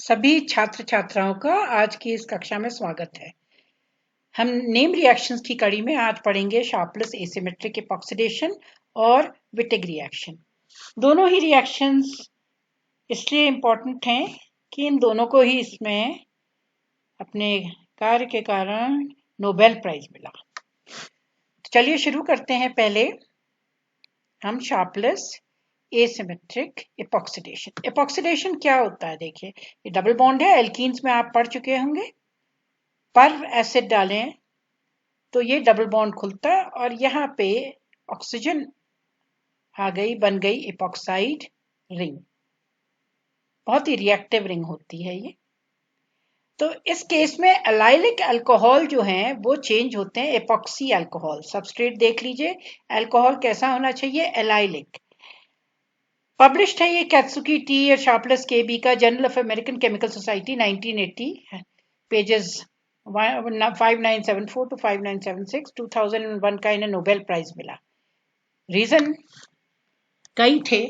सभी छात्र छात्राओं का आज की इस कक्षा में स्वागत है। हम नेम रिएक्शंस की कड़ी में आज पढ़ेंगे शार्पलेस एसिमेट्रिक एपॉक्सीडेशन और विटिग रिएक्शन। दोनों ही रिएक्शंस इसलिए इम्पोर्टेंट हैं कि इन दोनों को ही इसमें अपने कार्य के कारण नोबेल प्राइज मिला। तो चलिए शुरू करते हैं। पहले हम शार्पलेस एसिमेट्रिक एपॉक्सीडेशन। एपॉक्सीडेशन क्या होता है? देखिए, ये डबल बॉन्ड है। एल्कीन्स में आप पढ़ चुके होंगे। पर एसिड डालें तो ये डबल बॉन्ड खुलता है और यहाँ पे ऑक्सीजन आ गई, बन गई एपॉक्साइड रिंग। बहुत ही रिएक्टिव रिंग होती है ये। तो इस केस में एलाइलिक अल्कोहल जो हैं वो चेंज होते हैं एपॉक्सी अल्कोहल। सबस्ट्रेट देख लीजिए, अल्कोहल कैसा होना चाहिए? एलाइलिक। पब्लिश्ड है ये कैत्सुकी टी और शार्पलेस केबी का journal of American chemical society 1980, pages 5974 to 5976। 2001 का इन्हें नोबेल प्राइज मिला। रीजन कई थे,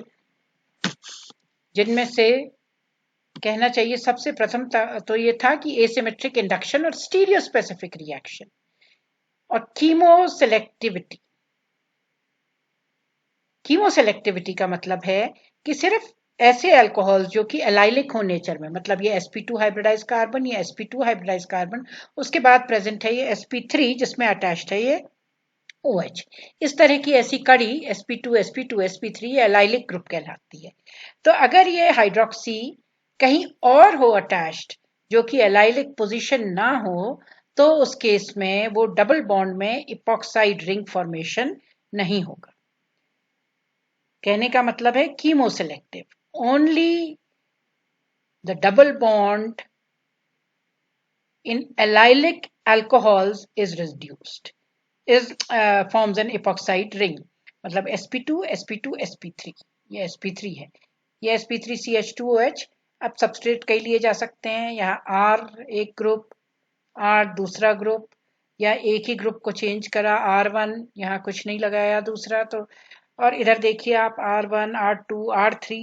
जिनमें से कहना चाहिए सबसे प्रथम तो ये था कि एसिमेट्रिक इंडक्शन और स्टीरियो स्पेसिफिक रिएक्शन और कीमोसेलेक्टिविटी। कीमोसेलेक्टिविटी का मतलब है कि सिर्फ ऐसे अल्कोहल जो कि एलाइलिक हो नेचर में, मतलब ये sp2 हाइब्रिडाइज कार्बन, ये sp2 हाइब्रिडाइज कार्बन, उसके बाद प्रेजेंट है ये sp3 जिसमें अटैच्ड है ये OH। इस तरह की ऐसी कड़ी sp2 sp2 sp3 ये एलाइलिक ग्रुप कहलाती है। तो अगर ये हाइड्रोक्सी कहीं और हो अटैच्ड जो कि एलाइलिक पोजीशन ना हो, तो उस केस में वो डबल बॉन्ड में इपॉक्साइड रिंग फॉर्मेशन नहीं होगा। कहने का मतलब है chemoselective, only the double bond in allylic alcohols is reduced, forms an epoxide ring। मतलब sp2 sp2 sp3, ये sp3 है, ये sp3ch2OH। अब सबस्ट्रेट कई लिए जा सकते हैं। यहाँ R एक ग्रुप, R दूसरा ग्रुप, या एक ही ग्रुप को चेंज करा, R1 यहाँ कुछ नहीं लगाया दूसरा, तो और इधर देखिए आप R1 R2 R3।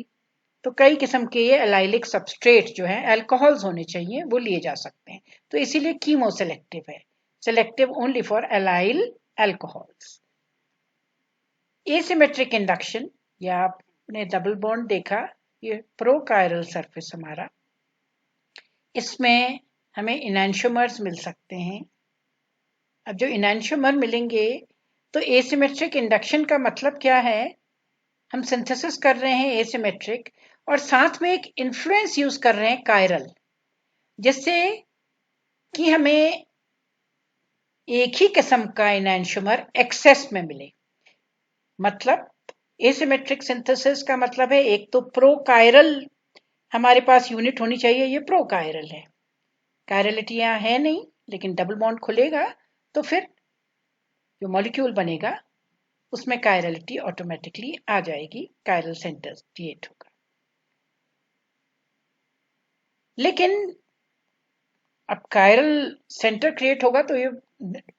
तो कई किस्म के ये एलाइलिक सबस्ट्रेट जो हैं अल्कोहल्स होने चाहिए, वो लिए जा सकते हैं। तो इसीलिए कीमो सेलेक्टिव है, selective only for allyl alcohols. Asymmetric induction, या आपने डबल बॉन्ड देखा, ये प्रोकायरल सरफेस हमारा, इसमें हमें इनैंशियोमर्स मिल सकते हैं। अब जो इनैंशियोमर मिलेंगे, तो एसिमेट्रिक इंडक्शन का मतलब क्या है? हम सिंथेसिस कर रहे हैं एसिमेट्रिक और साथ में एक इन्फ्लुएंस यूज कर रहे हैं कायरल, जिससे कि हमें एक ही किस्म का इनैंशियोमर एक्सेस में मिले। मतलब एसिमेट्रिक सिंथेसिस का मतलब है एक तो प्रोकायरल हमारे पास यूनिट होनी चाहिए, ये प्रोकायरल है। कायरलिटी यहाँ है नहीं, लेकिन डबल बॉन्ड खुलेगा तो फिर जो मॉलिक्यूल बनेगा उसमें कायरलिटी ऑटोमेटिकली आ जाएगी, कायरल सेंटर क्रिएट होगा। लेकिन अब कायरल सेंटर क्रिएट होगा तो ये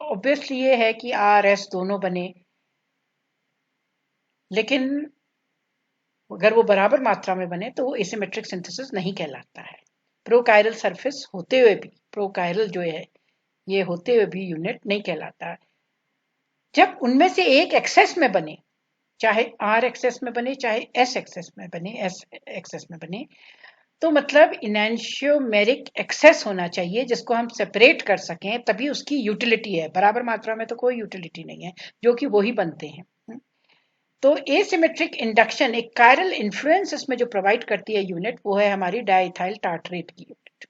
ऑब्वियसली ये है कि RS दोनों बने, लेकिन अगर वो बराबर मात्रा में बने तो वो एसिमेट्रिक सिंथेसिस नहीं कहलाता है। प्रोकायरल सरफेस होते हुए भी, प्रोकायरल जो है ये होते हुए भी यूनिट नहीं कहलाता है। जब उनमें से एक एक्सेस में बने, चाहे R एक्सेस में बने चाहे S एक्सेस में बने, S एक्सेस में बने, तो मतलब इनैंशियोमेरिक एक्सेस होना चाहिए जिसको हम सेपरेट कर सकें, तभी उसकी यूटिलिटी है। बराबर मात्रा में तो कोई यूटिलिटी नहीं है, जो कि वही बनते हैं। तो एसिमेट्रिक इंडक्शन एक कायरल इन्फ्लुएंस इसमें जो प्रोवाइड करती है यूनिट, वो है हमारी डाइथाइल टार्टरेट की यूनिट।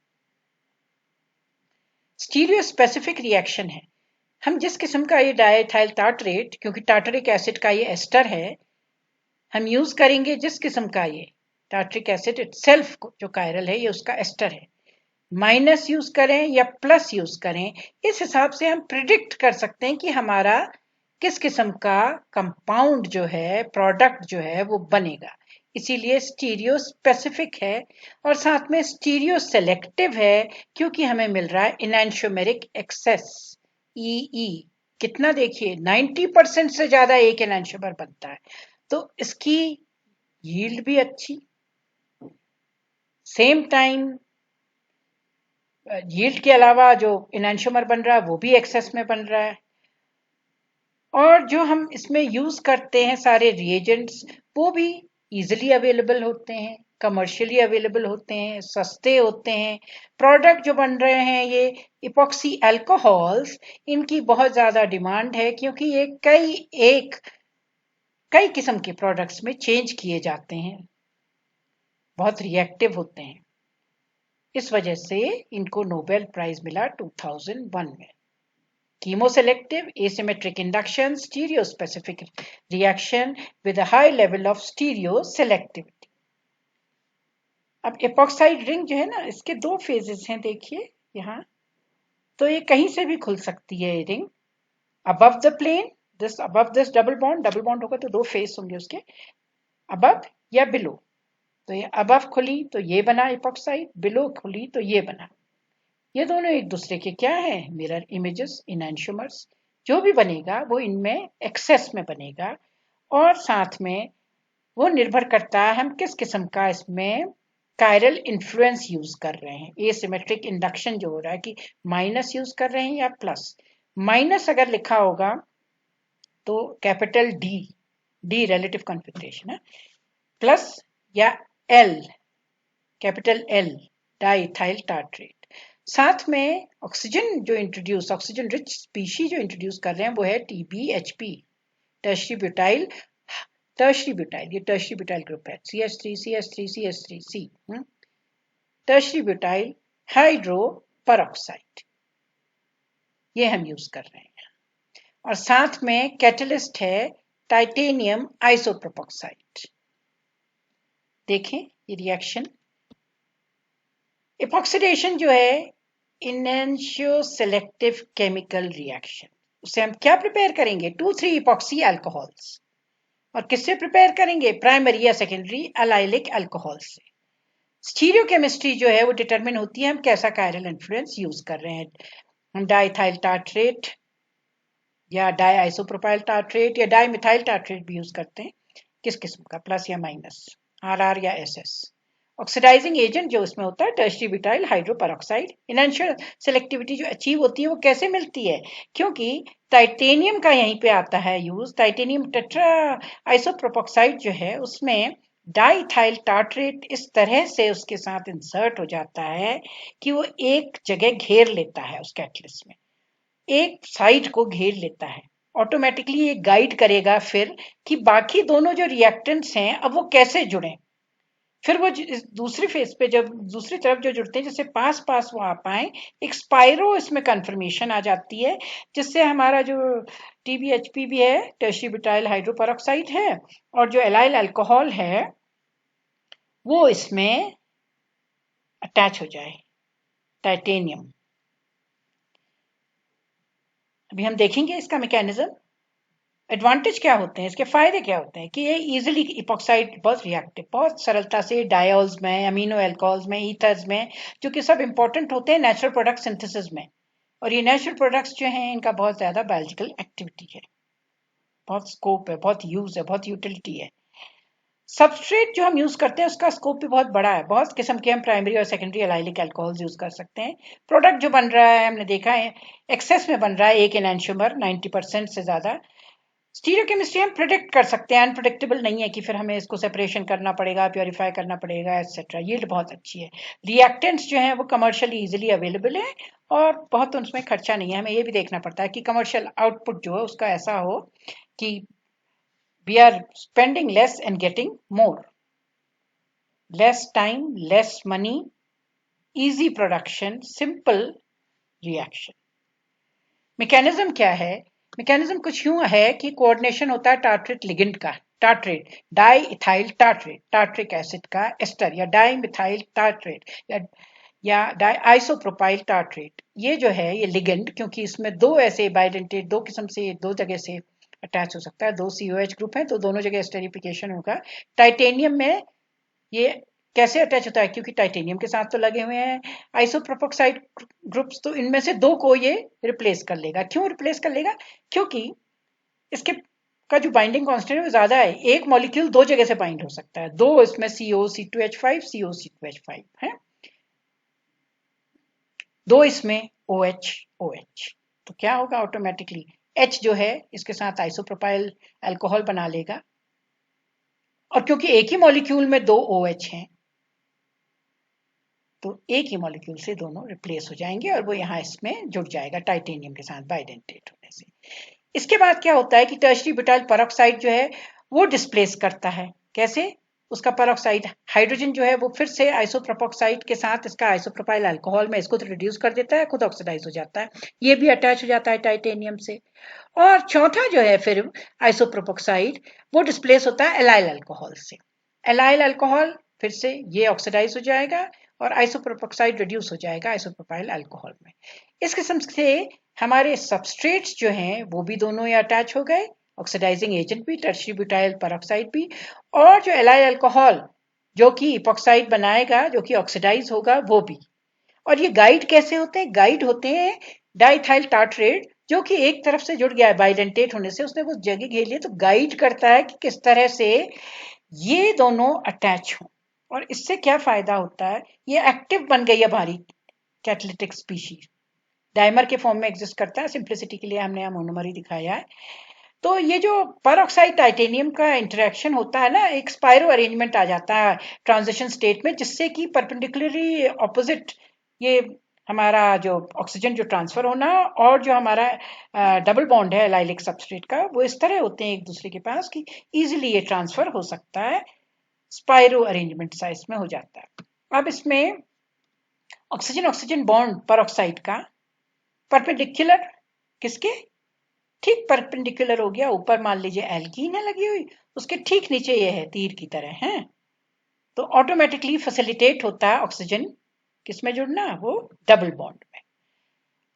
स्टीरियो स्पेसिफिक रिएक्शन है। हम जिस किस्म का ये डाइथाइल टार्टरेट, क्योंकि टार्टरिक एसिड का ये एस्टर है, हम यूज करेंगे जिस किस्म का ये टार्टरिक एसिड इटसेल्फ जो कायरल है, ये उसका एस्टर है, माइनस यूज करें या प्लस यूज करें, इस हिसाब से हम प्रिडिक्ट कर सकते हैं कि हमारा किस किस्म का कंपाउंड जो है, प्रोडक्ट जो है वो बनेगा। इसीलिए स्टीरियो स्पेसिफिक है और साथ में स्टीरियो सेलेक्टिव है, क्योंकि हमें मिल रहा है इनैंशियोमेरिक एक्सेस EE। कितना? देखिए 90% से ज्यादा एक इनैंशियोमर बनता है, तो इसकी यील्ड भी अच्छी, सेम टाइम यील्ड के अलावा जो इनैंशियोमर बन रहा है वो भी एक्सेस में बन रहा है। और जो हम इसमें यूज करते हैं सारे रिएजेंट्स वो भी इजीली अवेलेबल होते हैं, कमर्शियली अवेलेबल होते हैं, सस्ते होते हैं। प्रोडक्ट जो बन रहे हैं ये इपॉक्सी अल्कोहल्स, इनकी बहुत ज्यादा डिमांड है क्योंकि ये कई किस्म के प्रोडक्ट्स में चेंज किए जाते हैं, बहुत रिएक्टिव होते हैं। इस वजह से इनको नोबेल प्राइज मिला 2001 में। Chemoselective asymmetric induction stereospecific reaction with a high level of stereoselectivity। अब एपॉक्साइड रिंग जो है ना, इसके दो फेजेस हैं, देखिए यहाँ। तो ये कहीं से भी खुल सकती है ये ring. Above the plane, this above this double bond होगा तो दो फेस होंगे उसके, अबव या बिलो। तो ये अबव खुली तो ये बना एपॉक्साइड, बिलो खुली तो ये बना। ये दोनों एक दूसरे के क्या है, मिरर इमेजेस, इनैंशियोमर्स। जो भी बनेगा वो इनमें एक्सेस में बनेगा। और साथ में वो निर्भर करता है हम किस किस्म का इसमें कायरल इन्फ्लुएंस यूज कर रहे हैं। एसिमेट्रिक इंडक्शन जो हो रहा है कि माइनस यूज कर रहे हैं या प्लस। माइनस अगर लिखा होगा तो capital D, D relative configuration है, प्लस या L, capital L, diethyl tartrate. साथ में ऑक्सीजन जो इंट्रोड्यूस, ऑक्सीजन रिच स्पीशी जो इंट्रोड्यूस कर रहे हैं वो है TBHP, tertiary butyl, tertiary butyl, ये टर्शरी ब्यूटाइल ग्रुप है, CH3 CH3 CH3 C, tertiary butyl hydro peroxide, ये हम यूज कर रहे हैं। और साथ में कैटलिस्ट है टाइटेनियम आइसोप्रोपोक्साइड। देखें ये रिएक्शन, इपॉक्सीडेशन जो है इनैंशियो सेलेक्टिव केमिकल रिएक्शन, उसे हम क्या प्रिपेयर करेंगे, 2,3 इपॉक्सी अल्कोहल्स। और किससे प्रिपेयर करेंगे, प्राइमरी या सेकेंडरी अलाइलिक अल्कोहल से। स्टीरियो केमिस्ट्री जो है वो डिटरमिन होती है हम कैसा कायरल इन्फ्लुएंस यूज कर रहे हैं। हम डाइथाइल टार्ट्रेट या डाई आइसोप्रोपाइल टार्ट्रेट या डाई मिथाइल टार्ट्रेट भी यूज करते हैं, किस किस्म का, प्लस या माइनस, RR या SS। ऑक्सीडाइजिंग एजेंट जो उसमें होता है टर्शरी ब्यूटाइल हाइड्रोपरऑक्साइड। इनैंशियल सेलेक्टिविटी जो अचीव होती है वो कैसे मिलती है, क्योंकि टाइटेनियम का यहीं पे आता है यूज। टाइटेनियम टेट्रा आइसोप्रोपोक्साइड जो है उसमें डाइथाइल टार्ट्रेट इस तरह से उसके साथ इंसर्ट हो जाता है कि वो एक जगह घेर लेता है, उस कैटलिस्ट में एक साइड को घेर लेता है। ऑटोमेटिकली ये गाइड करेगा फिर कि बाकी दोनों जो रिएक्टेंट्स हैं अब वो कैसे जुड़े। फिर वो दूसरी फेज पे जब दूसरी तरफ जो जुड़ते हैं, जैसे पास पास वो आ पाए, एक स्पाइरो इसमें कन्फर्मेशन आ जाती है, जिससे हमारा जो TBHP भी है, टर्शरी ब्यूटाइल हाइड्रोपरऑक्साइड है, और जो एलाइल अल्कोहल है वो इसमें अटैच हो जाए, टाइटेनियम। अभी हम देखेंगे इसका मैकेनिज्म। एडवांटेज क्या होते हैं, इसके फायदे क्या होते हैं कि ये इजीली इपॉक्साइड बहुत रिएक्टिव, बहुत सरलता से डायोल्स में, अमीनो एल्कोहल्स में, ईथर्स में, जो कि सब इंपॉर्टेंट होते हैं नेचुरल प्रोडक्ट सिंथेसिस में। और ये नेचुरल प्रोडक्ट्स जो हैं इनका बहुत ज्यादा बायोलॉजिकल एक्टिविटी है, बहुत स्कोप है, बहुत यूज है, बहुत यूटिलिटी है। सबस्ट्रेट जो हम यूज करते हैं उसका स्कोप भी बहुत बड़ा है, बहुत किस्म के हम प्राइमरी और सेकेंडरी एलाइलिक अल्कोहल्स यूज कर सकते हैं। प्रोडक्ट जो बन रहा है हमने देखा है एक्सेस में बन रहा है, एक एनैंशियोमर 90% से ज्यादा। स्टीरियो केमिस्ट्री हम प्रिडिक्ट कर सकते हैं, अनप्रिडिक्टेबल नहीं है कि फिर हमें इसको सेपरेशन करना पड़ेगा, प्योरीफाई करना पड़ेगा, एटसेट्रा। यील्ड बहुत अच्छी है। रिएक्टेंट्स जो हैं वो कमर्शियली इजीली अवेलेबल है और बहुत उसमें खर्चा नहीं है। हमें ये भी देखना पड़ता है कि कमर्शियल आउटपुट जो है उसका ऐसा हो कि we are spending less and getting more, less time, less money, easy production, simple reaction. Mechanism क्या है, मैकेनिज्म कुछ यूं है कि कोऑर्डिनेशन होता है टार्ट्रेट लिगेंड का, tartrate di ethyl tartrate, tartaric acid का एस्टर, या डाई मिथाइल टार्ट्रेट, या डाई आइसोप्रोपाइल टार्ट्रेट। ये जो है ये लिगेंड, क्योंकि इसमें दो ऐसे बाइडेंटेट, दो किस्म से, दो जगह से अटैच हो सकता है, दो COH ग्रुप है तो दोनों जगह एस्टेरिफिकेशन होगा। टाइटेनियम में ये कैसे अटैच होता है, क्योंकि टाइटेनियम के साथ तो लगे हुए हैं आइसोप्रोपोक्साइड ग्रुप्स, तो इनमें से दो को ये रिप्लेस कर लेगा। क्यों रिप्लेस कर लेगा, क्योंकि इसके का जो बाइंडिंग कांस्टेंट है वो ज्यादा है, एक मॉलिक्यूल दो जगह से बाइंड हो सकता है, दो इसमें CO, C2H5 CO, C2H5 है। दो इसमें OH OH, तो क्या होगा ऑटोमेटिकली H जो है इसके साथ आइसोप्रोपाइल अल्कोहल बना लेगा, और क्योंकि एक ही मॉलिक्यूल में दो OH हैं तो एक ही मॉलिक्यूल से दोनों रिप्लेस हो जाएंगे और वो यहाँ इसमें जुड़ जाएगा टाइटेनियम के साथ बाइडेंटेट होने से। इसके बाद क्या होता है कि टर्शरी ब्यूटाइल परऑक्साइड जो है वो डिस्प्लेस करता है। कैसे? उसका परऑक्साइड हाइड्रोजन जो है वो फिर से आइसोप्रोपोक्साइड के साथ इसका आइसोप्रोपाइल अल्कोहल में इसको तो रिड्यूस कर देता है, खुद ऑक्सीडाइज हो जाता है, ये भी अटैच हो जाता है टाइटेनियम से। और चौथा जो है फिर आइसोप्रोपोक्साइड वो डिस्प्लेस होता है एलाइल अल्कोहल से। एलाइल अल्कोहल फिर से ये ऑक्सीडाइज हो जाएगा और आइसोप्रोपोक्साइड रिड्यूस हो जाएगा आइसोप्रोपाइल अल्कोहल में। इस किस्म से हमारे सबस्ट्रेट्स जो हैं वो भी दोनों ये अटैच हो गए, ऑक्सीडाइजिंग एजेंट भी टर्शरी ब्यूटाइल परऑक्साइड भी, और जो एलाइल अल्कोहल जो कि इपॉक्साइड बनाएगा जो कि ऑक्सीडाइज होगा वो भी। और ये गाइड कैसे होते हैं? गाइड होते हैं डाइथाइल टार्ट्रेट जो कि एक तरफ से जुड़ गया है बाइडेंटेट होने से, उसने वो जगह घेर लिया, तो गाइड करता है कि किस तरह से ये दोनों अटैच हों। और इससे क्या फायदा होता है? ये एक्टिव बन गई है हमारी कैटालिटिक स्पीशीज, डाइमर के फॉर्म में एग्जिस्ट करता है, सिंप्लिसिटी के लिए हमने यहाँ मोनोमर ही दिखाया है। तो ये जो परऑक्साइड टाइटेनियम का इंटरेक्शन होता है ना, एक स्पाइरो अरेंजमेंट आ जाता है ट्रांजिशन स्टेट में, जिससे कि परपेंडिकुलरली ऑपोजिट ये हमारा जो ऑक्सीजन जो ट्रांसफर होना और जो हमारा डबल बॉन्ड है एलाइलिक सबस्ट्रेट का वो इस तरह होते हैं एक दूसरे के पास कि इजीली ये ट्रांसफर हो सकता है, स्पाइरो अरेंजमेंट साइज में हो जाता है। अब इसमें ऑक्सीजन ऑक्सीजन बॉन्ड परऑक्साइड का परपेंडिकुलर किसके? ठीक परपेंडिकुलर हो गया, ऊपर मान लीजिए एल्कीन है लगी हुई, उसके ठीक नीचे ये है तीर की तरह है, तो ऑटोमेटिकली फैसिलिटेट होता है ऑक्सीजन किसमें जुड़ना? वो डबल बॉन्ड में।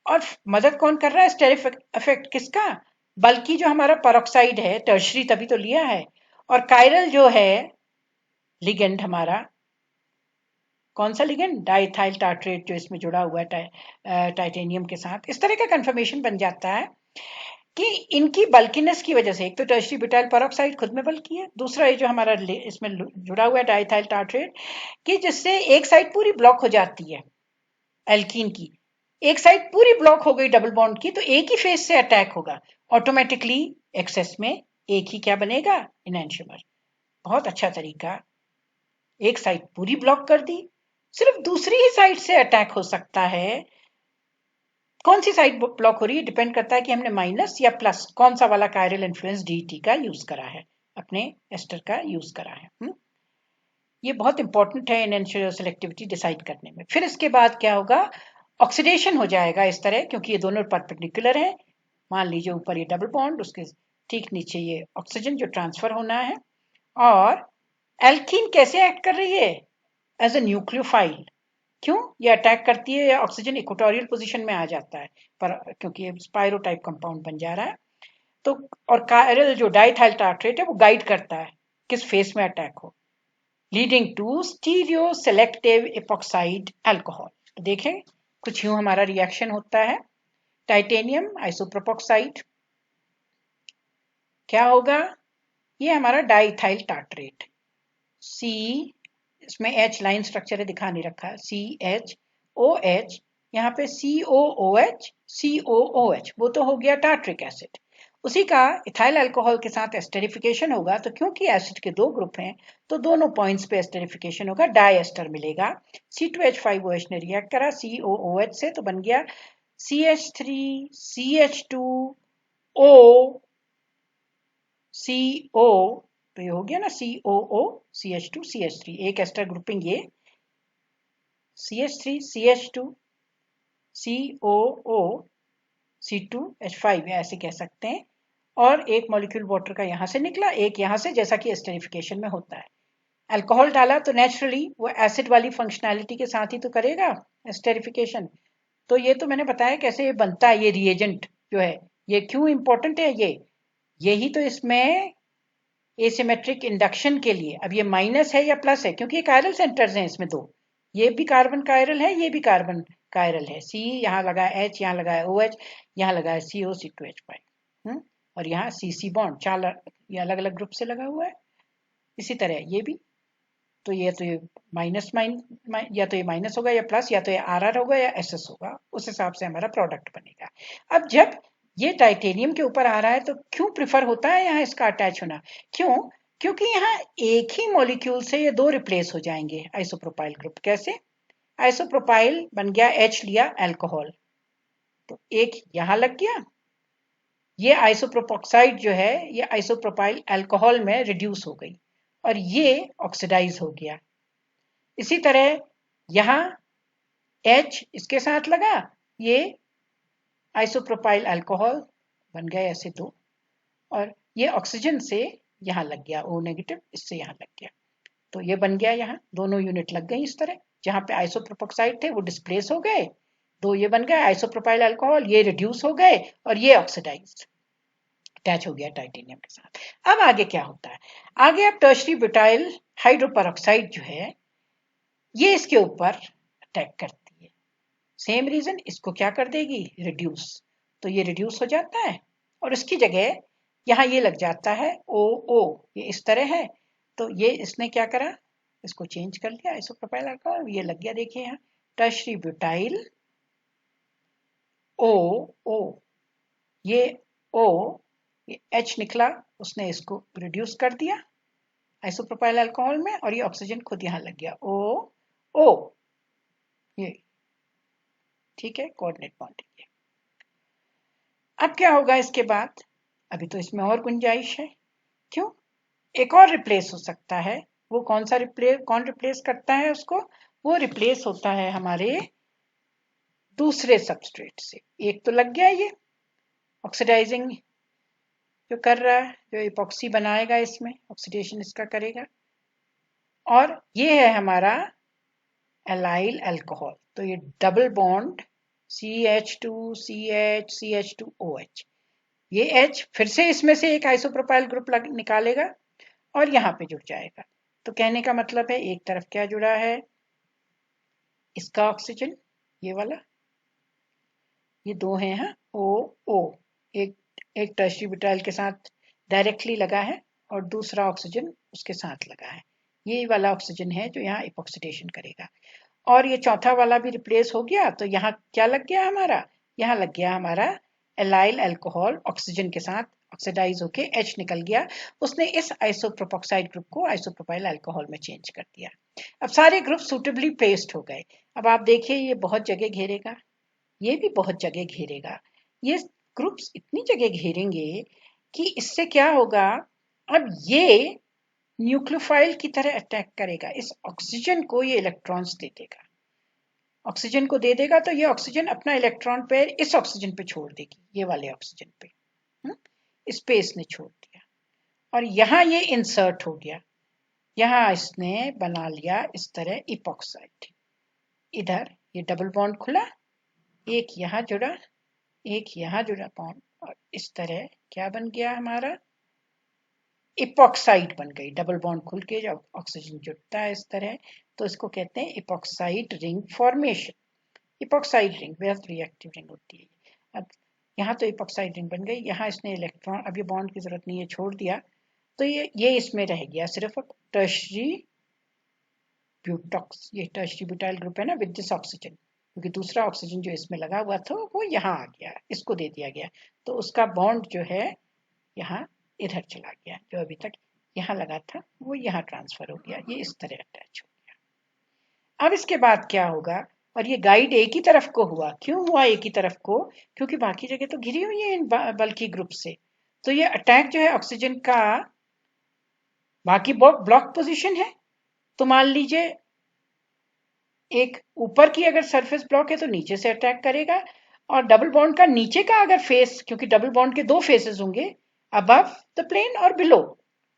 और मदद कौन कर रहा है? स्टेरिक इफेक्ट किसका? बल्कि जो हमारा परऑक्साइड है टर्शरी तभी तो लिया है, और कायरल जो है लिगेंड हमारा, कौन सा लिगेंड? डाइथाइल टार्ट्रेट जो इसमें जुड़ा हुआ है टाइटेनियम के साथ, इस तरह का कंफर्मेशन बन जाता है कि इनकी बल्कीनेस की वजह से, एक तो टर्शरी ब्यूटाइल परऑक्साइड खुद में बल्कि है, दूसरा ये जो हमारा इसमें जुड़ा हुआ है डाइथाइल टार्ट्रेट कि जिससे एक साइड पूरी ब्लॉक हो जाती है एल्कीन की, एक साइड पूरी ब्लॉक हो गई डबल बॉन्ड की, तो एक ही फेज से अटैक होगा ऑटोमेटिकली, एक्सेस में एक ही क्या बनेगा? इनैंशियोमर। बहुत अच्छा तरीका, एक साइड पूरी ब्लॉक कर दी, सिर्फ दूसरी ही साइड से अटैक हो सकता है। कौन सी साइड ब्लॉक हो रही है? डिपेंड करता है कि हमने माइनस या प्लस कौन सा वाला कायरल इन्फ्लुएंस डीटी का यूज करा है, अपने एस्टर का यूज करा है। ये बहुत इंपॉर्टेंट है इनएंशियो सेलेक्टिविटी डिसाइड करने में। फिर इसके बाद क्या होगा? ऑक्सीडेशन हो जाएगा इस तरह, क्योंकि ये दोनों परपेंडिकुलर हैं। मान लीजिए ऊपर ये डबल बॉन्ड, उसके ठीक नीचे ये ऑक्सीजन जो ट्रांसफर होना है। और एल्कीन कैसे एक्ट कर रही है? As a nucleophile. क्यों? ये अटैक करती है या ऑक्सीजन इक्वेटोरियल पोजीशन में आ जाता है, पर क्योंकि ये स्पाइरो टाइप कंपाउंड बन जा रहा है। तो और कायरल जो डाइथाइल टार्ट्रेट है वो गाइड करता है किस फेस में अटैक हो, leading to stereoselective epoxide alcohol. तो देखें कुछ यूं हमारा रिएक्शन होता है, टाइटेनियम आइसोप्रोपोक्साइड, क्या होगा? ये हमारा डाइथाइल टार्ट्रेट, सी, इसमें H लाइन स्ट्रक्चर है, दिखा नहीं रखा है, CHOH, यहाँ पे COOH COOH, वो तो हो गया टार्ट्रिक एसिड। उसी का इथाइल अल्कोहल के साथ एस्टरिफिकेशन होगा, तो क्योंकि एसिड के दो ग्रुप हैं तो दोनों पॉइंट्स पे एस्टरिफिकेशन होगा, डाई एस्टर मिलेगा। C2H5OH ने रिएक्ट करा COOH से, तो बन गया CH3CH2O CO, तो ये हो गया ना COO CH2 CH3, एक एस्टर ग्रुपिंग ये CH3 CH2 COO C2H5 ऐसे कह सकते हैं, और एक मॉलिक्यूल वाटर का यहां से निकला, एक यहां से, जैसा कि एस्टरिफिकेशन में होता है। अल्कोहल डाला तो नेचुरली वो एसिड वाली फंक्शनैलिटी के साथ ही तो करेगा एस्टरिफिकेशन। तो ये तो मैंने बताया कैसे ये बनता है, ये रिएजेंट जो है ये क्यों इंपॉर्टेंट है, यही तो इसमें एसिमेट्रिक इंडक्शन के लिए। अब ये माइनस है या प्लस है, क्योंकि ये कायरल सेंटर्स हैं इसमें दो, ये भी कार्बन कायरल है, ये भी कार्बन कायरल है, C यहाँ लगा है, H यहाँ लगा है, OH यहाँ लगा है, CO C2H5, और यहाँ CC बॉन्ड, चार ये अलग अलग ग्रुप से लगा हुआ है। इसी तरह ये भी तो ये माइनस या तो ये माइनस होगा या प्लस, या तो ये RR होगा या SS होगा, उस हिसाब से हमारा प्रोडक्ट बनेगा। अब जब ये टाइटेनियम के ऊपर आ रहा है तो क्यों प्रिफर होता है यहाँ इसका अटैच होना? क्यों? क्योंकि यहाँ एक ही मॉलिक्यूल से ये दो रिप्लेस हो जाएंगे आइसोप्रोपाइल ग्रुप। कैसे? आइसोप्रोपाइल बन गया, H लिया अल्कोहल, तो एक यहाँ लग गया, ये आइसोप्रोपोक्साइड जो है ये आइसोप्रोपाइल अल्कोहल में रिड्यूस हो गई और ये ऑक्सीडाइज हो गया। इसी तरह यहाँ H इसके साथ लगा, ये आइसोप्रोपाइल अल्कोहल बन गए ऐसे दो, और ये ऑक्सीजन से यहाँ लग गया, O नेगेटिव इससे यहाँ लग गया, तो ये बन गया, यहाँ दोनों यूनिट लग गई इस तरह। जहाँ पे आइसोप्रोपोक्साइड थे वो डिस्प्लेस हो गए, दो ये बन गए आइसोप्रोपाइल अल्कोहल, ये रिड्यूस हो गए और ये ऑक्सीडाइज अटैच हो गया टाइटेनियम के साथ। अब आगे क्या होता है? आगे अब टर्शरी ब्यूटाइल हाइड्रोपेरोक्साइड जो है ये इसके ऊपर अटैक करती है। सेम रीजन, इसको क्या कर देगी? रिड्यूस, तो ये रिड्यूस हो जाता है और इसकी जगह यहाँ ये लग जाता है OO, ये इस तरह है, तो ये इसने क्या करा? इसको चेंज कर लिया आइसोप्रोपाइल अल्कोहल, ये लग गया, देखिए यहाँ टर्शरी ब्यूटाइल OO, ये O, ये H निकला, उसने इसको रिड्यूस कर दिया आइसोप्रोपाइल अल्कोहल में और ये ऑक्सीजन खुद यहाँ लग गया OO, ये ठीक है, कोऑर्डिनेट बॉन्डिंग है। अब क्या होगा इसके बाद? अभी तो इसमें और गुंजाइश है, क्यों? एक और रिप्लेस हो सकता है। वो कौन सा कौन रिप्लेस करता है उसको? वो रिप्लेस होता है हमारे दूसरे सबस्ट्रेट से। एक तो लग गया ये ऑक्सीडाइजिंग जो कर रहा है, जो इपॉक्सी बनाएगा, इसमें ऑक्सीडेशन इसका करेगा, और ये है हमारा एलाइल अल्कोहल, तो ये double bond CH2 CH CH2OH, ये H फिर से इसमें से एक आइसोप्रोपाइल ग्रुप निकालेगा और यहाँ पे जुड़ जाएगा। तो कहने का मतलब है एक तरफ क्या जुड़ा है? इसका ऑक्सीजन, ये वाला, ये दो हैं, हाँ, OO, एक टर्शरी ब्यूटाइल के साथ डायरेक्टली लगा है और दूसरा ऑक्सीजन उसके साथ लगा है, ये वाला ऑक्सीजन है जो यहाँ इपॉक्सीडेशन करेगा। और ये चौथा वाला भी रिप्लेस हो गया, तो यहाँ क्या लग गया हमारा? यहाँ लग गया हमारा एलाइल अल्कोहल, ऑक्सीजन के साथ ऑक्सीडाइज होके H निकल गया, उसने इस आइसोप्रोपोक्साइड ग्रुप को आइसोप्रोपाइल अल्कोहल में चेंज कर दिया। अब सारे ग्रुप सुटेबली प्लेस्ड हो गए। अब आप देखिए ये बहुत जगह घेरेगा, ये भी बहुत जगह घेरेगा, ये ग्रुप्स इतनी जगह घेरेंगे कि इससे क्या होगा? अब ये न्यूक्लियोफाइल की तरह अटैक करेगा, इस ऑक्सीजन को ये इलेक्ट्रॉन्स दे देगा, ऑक्सीजन को दे देगा, तो ये ऑक्सीजन अपना इलेक्ट्रॉन पेयर इस ऑक्सीजन पे छोड़ देगी, ये वाले ऑक्सीजन पे, इस पे इसने छोड़ दिया और यहाँ ये इंसर्ट हो गया, यहाँ इसने बना लिया इस तरह इपॉक्साइड, इधर ये डबल बॉन्ड खुला, एक यहाँ जुड़ा, एक यहाँ जुड़ा बॉन्ड, और इस तरह क्या बन गया हमारा? इपॉक्साइड बन गई, डबल बॉन्ड खुल के जब ऑक्सीजन जुड़ता है इस तरह, तो इसको कहते हैं epoxide ring formation. Epoxide ring बेहद रिएक्टिव रिंग होती है। अब यहाँ तो इपॉक्साइड रिंग बन गई, यहाँ इसने इलेक्ट्रॉन, अब ये बॉन्ड की जरूरत नहीं है, छोड़ दिया, तो ये इसमें रह गया सिर्फ टर्शरी ब्यूटॉक्स, ये टर्शरी ब्यूटाइल ग्रुप है ना, विद दिस ऑक्सीजन, क्योंकि दूसरा ऑक्सीजन जो इसमें लगा हुआ था वो यहाँ आ गया, इसको दे दिया गया, तो उसका बॉन्ड जो है यहाँ इधर चला गया, जो अभी तक यहाँ लगा था वो यहाँ ट्रांसफर हो गया, ये इस तरह अटैच हो गया। अब इसके बाद क्या होगा? और ये गाइड एक ही तरफ को हुआ, क्यों हुआ एक ही तरफ को? क्योंकि बाकी जगह तो घिरी हुई है इन बल्कि ग्रुप से, तो ये अटैक जो है ऑक्सीजन का, बाकी ब्लॉक पोजीशन है, तो मान लीजिए एक ऊपर की अगर सरफेस ब्लॉक है तो नीचे से अटैक करेगा, और डबल बॉन्ड का नीचे का अगर फेस, क्योंकि डबल बॉन्ड के दो फेसेस होंगे, अबव द प्लेन और बिलो,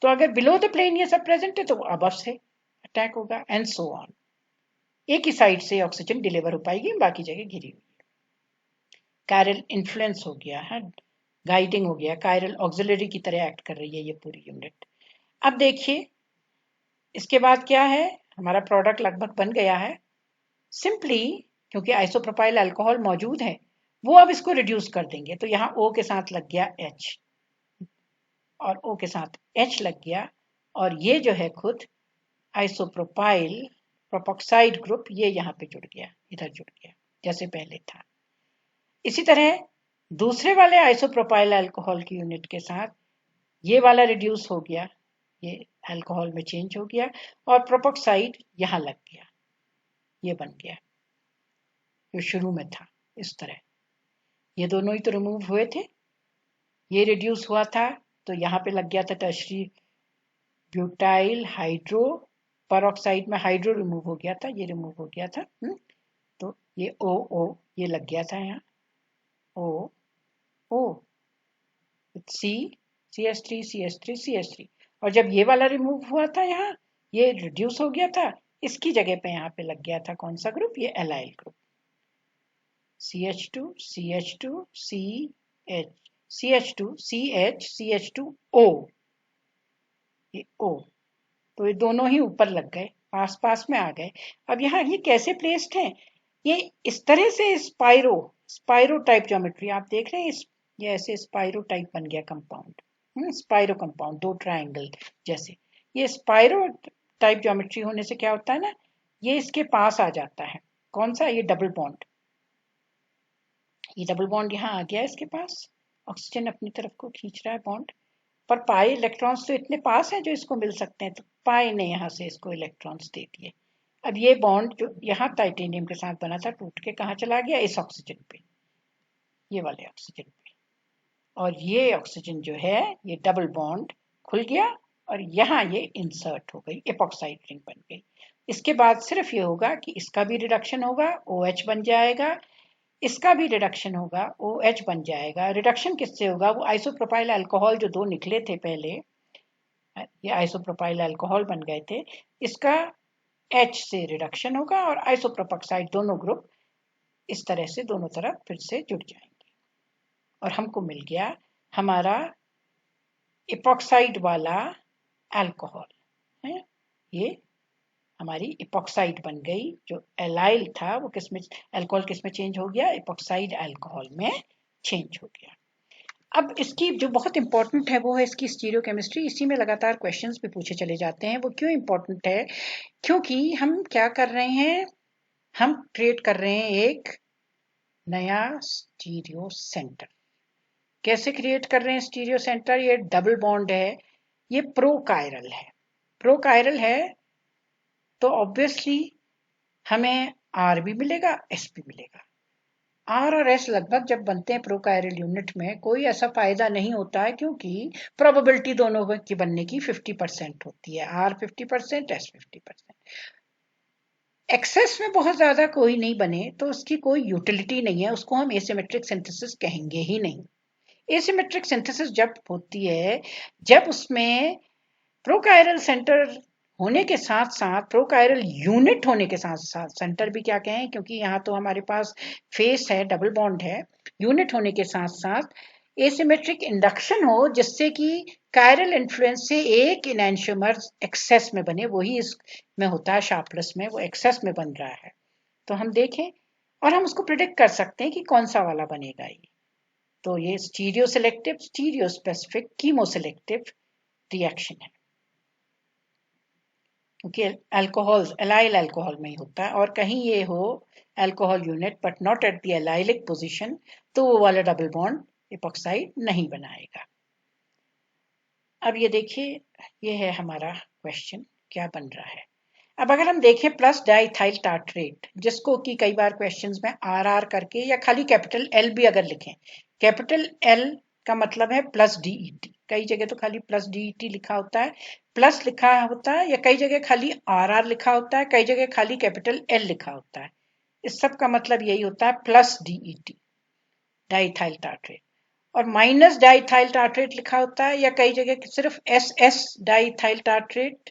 तो अगर बिलो द प्लेन ये सब प्रेजेंट है तो अबव से अटैक होगा, एंड सो ऑन। एक ही साइड से ऑक्सीजन डिलीवर हो पाएगी, बाकी जगह घिरी हुई है। कायरल इन्फ्लुएंस हो गया है, गाइडिंग हो गया, कायरल ऑक्सिलरी की तरह एक्ट कर रही है ये पूरी यूनिट। अब देखिए इसके बाद क्या है, हमारा प्रोडक्ट लगभग बन गया है। सिंपली क्योंकि आइसोप्रोपाइल अल्कोहल मौजूद है, वो अब इसको रिड्यूस कर देंगे, तो यहाँ O के साथ लग गया H और O के साथ H लग गया, और ये जो है खुद आइसोप्रोपाइल प्रोपॉक्साइड ग्रुप ये यहाँ पे जुड़ गया, इधर जुड़ गया जैसे पहले था। इसी तरह दूसरे वाले आइसोप्रोपाइल अल्कोहल की यूनिट के साथ ये वाला रिड्यूस हो गया, ये अल्कोहल में चेंज हो गया और प्रोपॉक्साइड यहाँ लग गया, ये बन गया जो शुरू में था इस तरह। ये दोनों ही तो रिमूव हुए थे, ये रिड्यूस हुआ था तो यहाँ पे लग गया था टर्शरी ब्यूटाइल हाइड्रो पेरोक्साइड में हाइड्रो रिमूव हो गया था, ये रिमूव हो गया था। तो ये ओ ये लग गया था यहाँ, ओ सी CH3 CH3 CH3, और जब ये वाला रिमूव हुआ था यहाँ, ये रिड्यूस हो गया था, इसकी जगह पे यहाँ पे लग गया था कौन सा ग्रुप, ये allyl group CH2 CH2 CH CH2 CH CH2O, ये O, तो ये दोनों ही ऊपर लग गए, पास पास में आ गए। अब यहाँ ये कैसे प्लेस्ड हैं, ये इस तरह से स्पाइरो टाइप ज्योमेट्री आप देख रहे हैं, ये ऐसे स्पाइरो टाइप बन गया कंपाउंड, स्पाइरो कंपाउंड, दो ट्रायंगल जैसे। ये स्पाइरो टाइप ज्योमेट्री होने से क्या होता है ना, ये इसके पास आ जाता है, कौन सा, ये डबल बॉन्ड, ये डबल बॉन्ड यहाँ आ गया इसके पास, ऑक्सीजन अपनी तरफ को खींच रहा है बॉन्ड, पर पाई इलेक्ट्रॉन्स तो इतने पास हैं जो इसको मिल सकते हैं, तो पाई ने यहाँ से इसको इलेक्ट्रॉन्स दे दिए। अब ये बॉन्ड जो यहाँ टाइटेनियम के साथ बना था टूट के कहाँ चला गया, इस ऑक्सीजन पे, ये वाले ऑक्सीजन पे, और ये ऑक्सीजन जो है ये डबल बॉन्ड खुल गया और यहाँ ये इंसर्ट हो गई, एपॉक्साइड रिंग बन गई। इसके बाद सिर्फ ये होगा कि इसका भी रिडक्शन होगा, OH बन जाएगा, इसका भी रिडक्शन होगा, OH बन जाएगा। रिडक्शन किससे होगा, वो आइसोप्रोपाइल अल्कोहल जो दो निकले थे पहले, ये आइसोप्रोपाइल अल्कोहल बन गए थे, इसका H से रिडक्शन होगा और आइसोप्रोपॉक्साइड दोनों ग्रुप इस तरह से दोनों तरफ फिर से जुड़ जाएंगे और हमको मिल गया हमारा इपॉक्साइड वाला अल्कोहल है। ये हमारी इपॉक्साइड बन गई, जो एलाइल था वो किसमें, अल्कोहल किसमें चेंज हो गया, इपॉक्साइड अल्कोहल में चेंज हो गया। अब इसकी जो बहुत इंपॉर्टेंट है वो है इसकी स्टीरियोकेमिस्ट्री, इसी में लगातार क्वेश्चंस भी पूछे चले जाते हैं। वो क्यों इंपॉर्टेंट है, क्योंकि हम क्या कर रहे हैं, हम क्रिएट कर रहे हैं एक नया स्टीरियो सेंटर। कैसे क्रिएट कर रहे हैं स्टीरियो सेंटर, ये डबल बॉन्ड है, ये प्रोकायरल है, प्रोकायरल है तो ऑब्वियसली हमें R भी मिलेगा S भी मिलेगा। R और S लगभग जब बनते हैं प्रोकायरल यूनिट में कोई ऐसा फायदा नहीं होता है, क्योंकि प्रोबेबिलिटी दोनों की बनने की 50% होती है, R 50% S 50%। एक्सेस में बहुत ज्यादा कोई नहीं बने तो उसकी कोई यूटिलिटी नहीं है, उसको हम एसिमेट्रिक सिंथेसिस कहेंगे ही नहीं। एसिमेट्रिक सिंथेसिस जब होती है जब उसमें प्रोकायरल सेंटर होने के साथ साथ प्रोकायरल यूनिट होने के साथ साथ, सेंटर भी क्या कहें क्योंकि यहाँ तो हमारे पास फेस है, डबल बॉन्ड है, यूनिट होने के साथ साथ एसिमेट्रिक इंडक्शन हो जिससे कि कायरल इन्फ्लुएंस से एक इनैंशियोमर एक्सेस में बने, वही इसमें होता है शार्पलेस में, वो एक्सेस में बन रहा है। तो हम देखें और हम उसको प्रिडिक्ट कर सकते हैं कि कौन सा वाला बनेगा ये। तो ये stereo selective, stereo specific, chemo selective reaction है, क्योंकि अल्कोहल एलाइल अल्कोहल में ही होता है, और कहीं ये हो alcohol unit but not at the allylic position तो वो वाला डबल बॉन्ड इपॉक्साइड नहीं बनाएगा। अब ये देखिए, ये है हमारा क्वेश्चन क्या बन रहा है। अब अगर हम देखें प्लस डाइथाइल टार्ट्रेट, जिसको कि कई बार क्वेश्चंस में RR करके या खाली कैपिटल L भी अगर लिखें, कैपिटल L का मतलब है प्लस DET, कई जगह तो खाली प्लस DET लिखा होता है, प्लस लिखा होता है, या कई जगह खाली RR लिखा होता है, कई जगह खाली कैपिटल L लिखा होता है। इस सब का मतलब यही होता है प्लस DET, डाइथाइल टार्ट्रेट, और माइनस डाइथाइल टार्ट्रेट लिखा होता है, या कई जगह सिर्फ SS डाइथाइल टार्ट्रेट,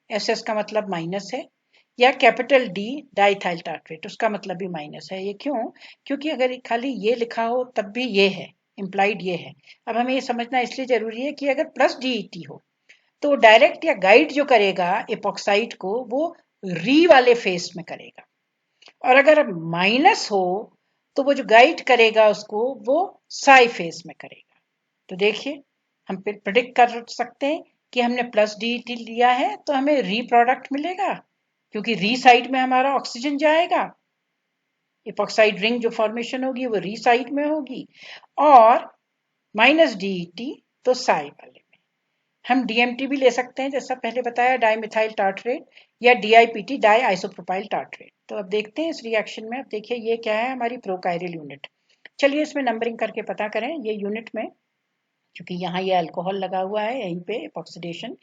SS का मतलब माइनस है, या कैपिटल D डाइथाइल टार्ट्रेट, उसका मतलब भी माइनस है। ये क्यों, क्योंकि अगर खाली ये लिखा हो तब भी ये है, इम्प्लाइड ये है। अब हमें ये समझना इसलिए जरूरी है कि अगर प्लस DET हो तो डायरेक्ट या गाइड जो करेगा एपॉक्साइड को वो री वाले फेस में करेगा, और अगर माइनस हो तो वो जो गाइड करेगा उसको वो साई फेस में करेगा। तो देखिए हम प्रिडिक्ट कर सकते हैं कि हमने प्लस DET लिया है तो हमें री प्रोडक्ट मिलेगा, क्योंकि री साइड में हमारा ऑक्सीजन जाएगा, इपॉक्साइड रिंग जो फॉर्मेशन होगी वो री साइड में होगी, और माइनस DET तो साई वाले में। हम DMT भी ले सकते हैं, जैसा पहले बताया, डाई मिथाइल टार्टरेट, या DIPT, डाई आइसोप्रोपाइल टार्टरेट। तो अब देखते हैं इस रिएक्शन में। अब देखिए ये क्या है, हमारी प्रोकायरल यूनिट। चलिए इसमें नंबरिंग करके पता करें। ये यूनिट में, क्योंकि यहाँ ये अल्कोहल लगा हुआ है यहीं पे ऑक्सीडेशन,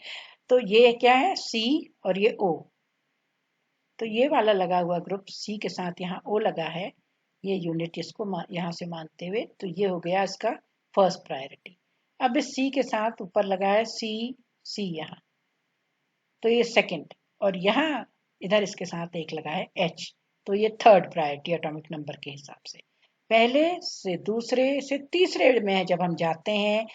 तो ये क्या है C और ये O, तो ये वाला लगा हुआ ग्रुप C के साथ यहाँ O लगा है, ये यूनिट इसको यहाँ से मानते हुए, तो ये हो गया इसका फर्स्ट प्रायोरिटी। अब इस C के साथ ऊपर लगा है C यहाँ, तो ये सेकंड, और यहाँ इधर इसके साथ एक लगा है H, तो ये थर्ड प्रायोरिटी एटॉमिक नंबर के हिसाब से। पहले से दूसरे से तीसरे में जब हम जाते हैं,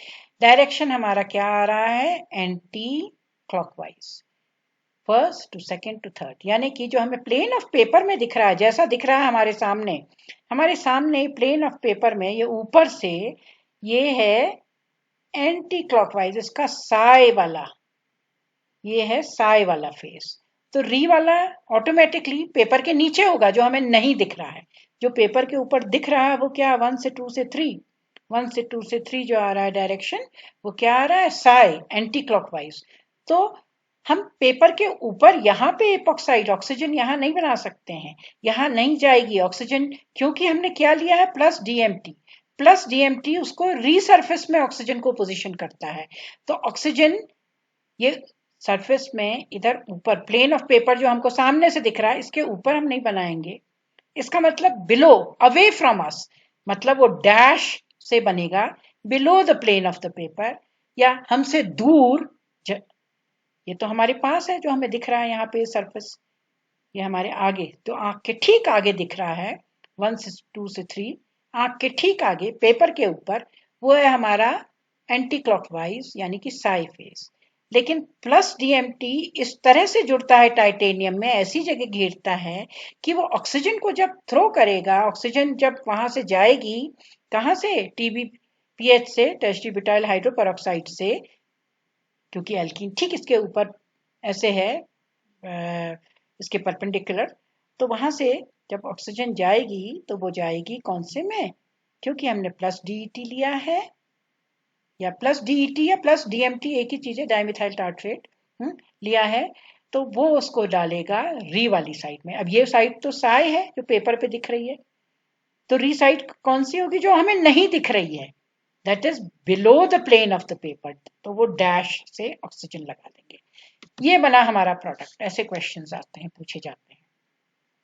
डायरेक्शन हमारा क्या आ रहा है, anticlockwise, first to second to third, यानी कि जो हमें प्लेन ऑफ पेपर में दिख रहा है, जैसा दिख रहा है हमारे सामने प्लेन ऑफ पेपर में, ये ऊपर से ये है एंटी क्लॉकवाइज, इसका साई वाला, ये है साई वाला फेस। तो री वाला ऑटोमेटिकली पेपर के नीचे होगा, जो हमें नहीं दिख रहा है। जो पेपर के ऊपर दिख रहा है वो क्या, 1 से 2 से 3, 1 से 2 से 3 जो आ रहा है डायरेक्शन, वो क्या आ रहा है, साई, एंटी क्लॉकवाइज। तो हम पेपर के ऊपर यहाँ पे एपॉक्साइड ऑक्सीजन यहाँ नहीं बना सकते हैं, यहाँ नहीं जाएगी ऑक्सीजन, क्योंकि हमने क्या लिया है, प्लस DMT। प्लस DMT उसको रीसर्फेस में ऑक्सीजन को पोजीशन करता है, तो ऑक्सीजन ये सरफेस में इधर ऊपर प्लेन ऑफ पेपर जो हमको सामने से दिख रहा है, इसके ऊपर हम नहीं बनाएंगे। इसका मतलब बिलो, अवे फ्रॉम अस, मतलब वो डैश से बनेगा, below the plane of the paper, या हमसे दूर। ये तो हमारे पास है जो हमें दिख रहा है यहाँ पे सरफेस, ये हमारे आगे, तो आंख के ठीक आगे दिख रहा है, 1 से 2 से 3, आंख के ठीक आगे पेपर के ऊपर, वो है हमारा एंटी क्लॉकवाइज यानी कि साई फेस। लेकिन प्लस DMT इस तरह से जुड़ता है टाइटेनियम में, ऐसी जगह घेरता है कि वो ऑक्सीजन को जब थ्रो करेगा, ऑक्सीजन जब वहां से जाएगी, कहाँ से, TBPH से, टर्शियरी ब्यूटाइल हाइड्रोपेरोक्साइड से, क्योंकि एल्कीन ठीक इसके ऊपर ऐसे है, इसके परपेंडिकुलर, तो वहां से जब ऑक्सीजन जाएगी तो वो जाएगी कौन से में, क्योंकि हमने प्लस DET लिया है, या प्लस DET या प्लस DMT एक ही चीज है, डाइमिथाइल टार्ट्रेट लिया है, तो वो उसको डालेगा री वाली साइड में। अब ये साइड तो साई है जो पेपर पे दिख रही है, तो री साइड कौन सी होगी, जो हमें नहीं दिख रही है, that is below the plane of the paper, तो वो डैश से ऑक्सीजन लगा देंगे। ये बना हमारा प्रोडक्ट। ऐसे क्वेश्चंस आते हैं, पूछे जाते हैं।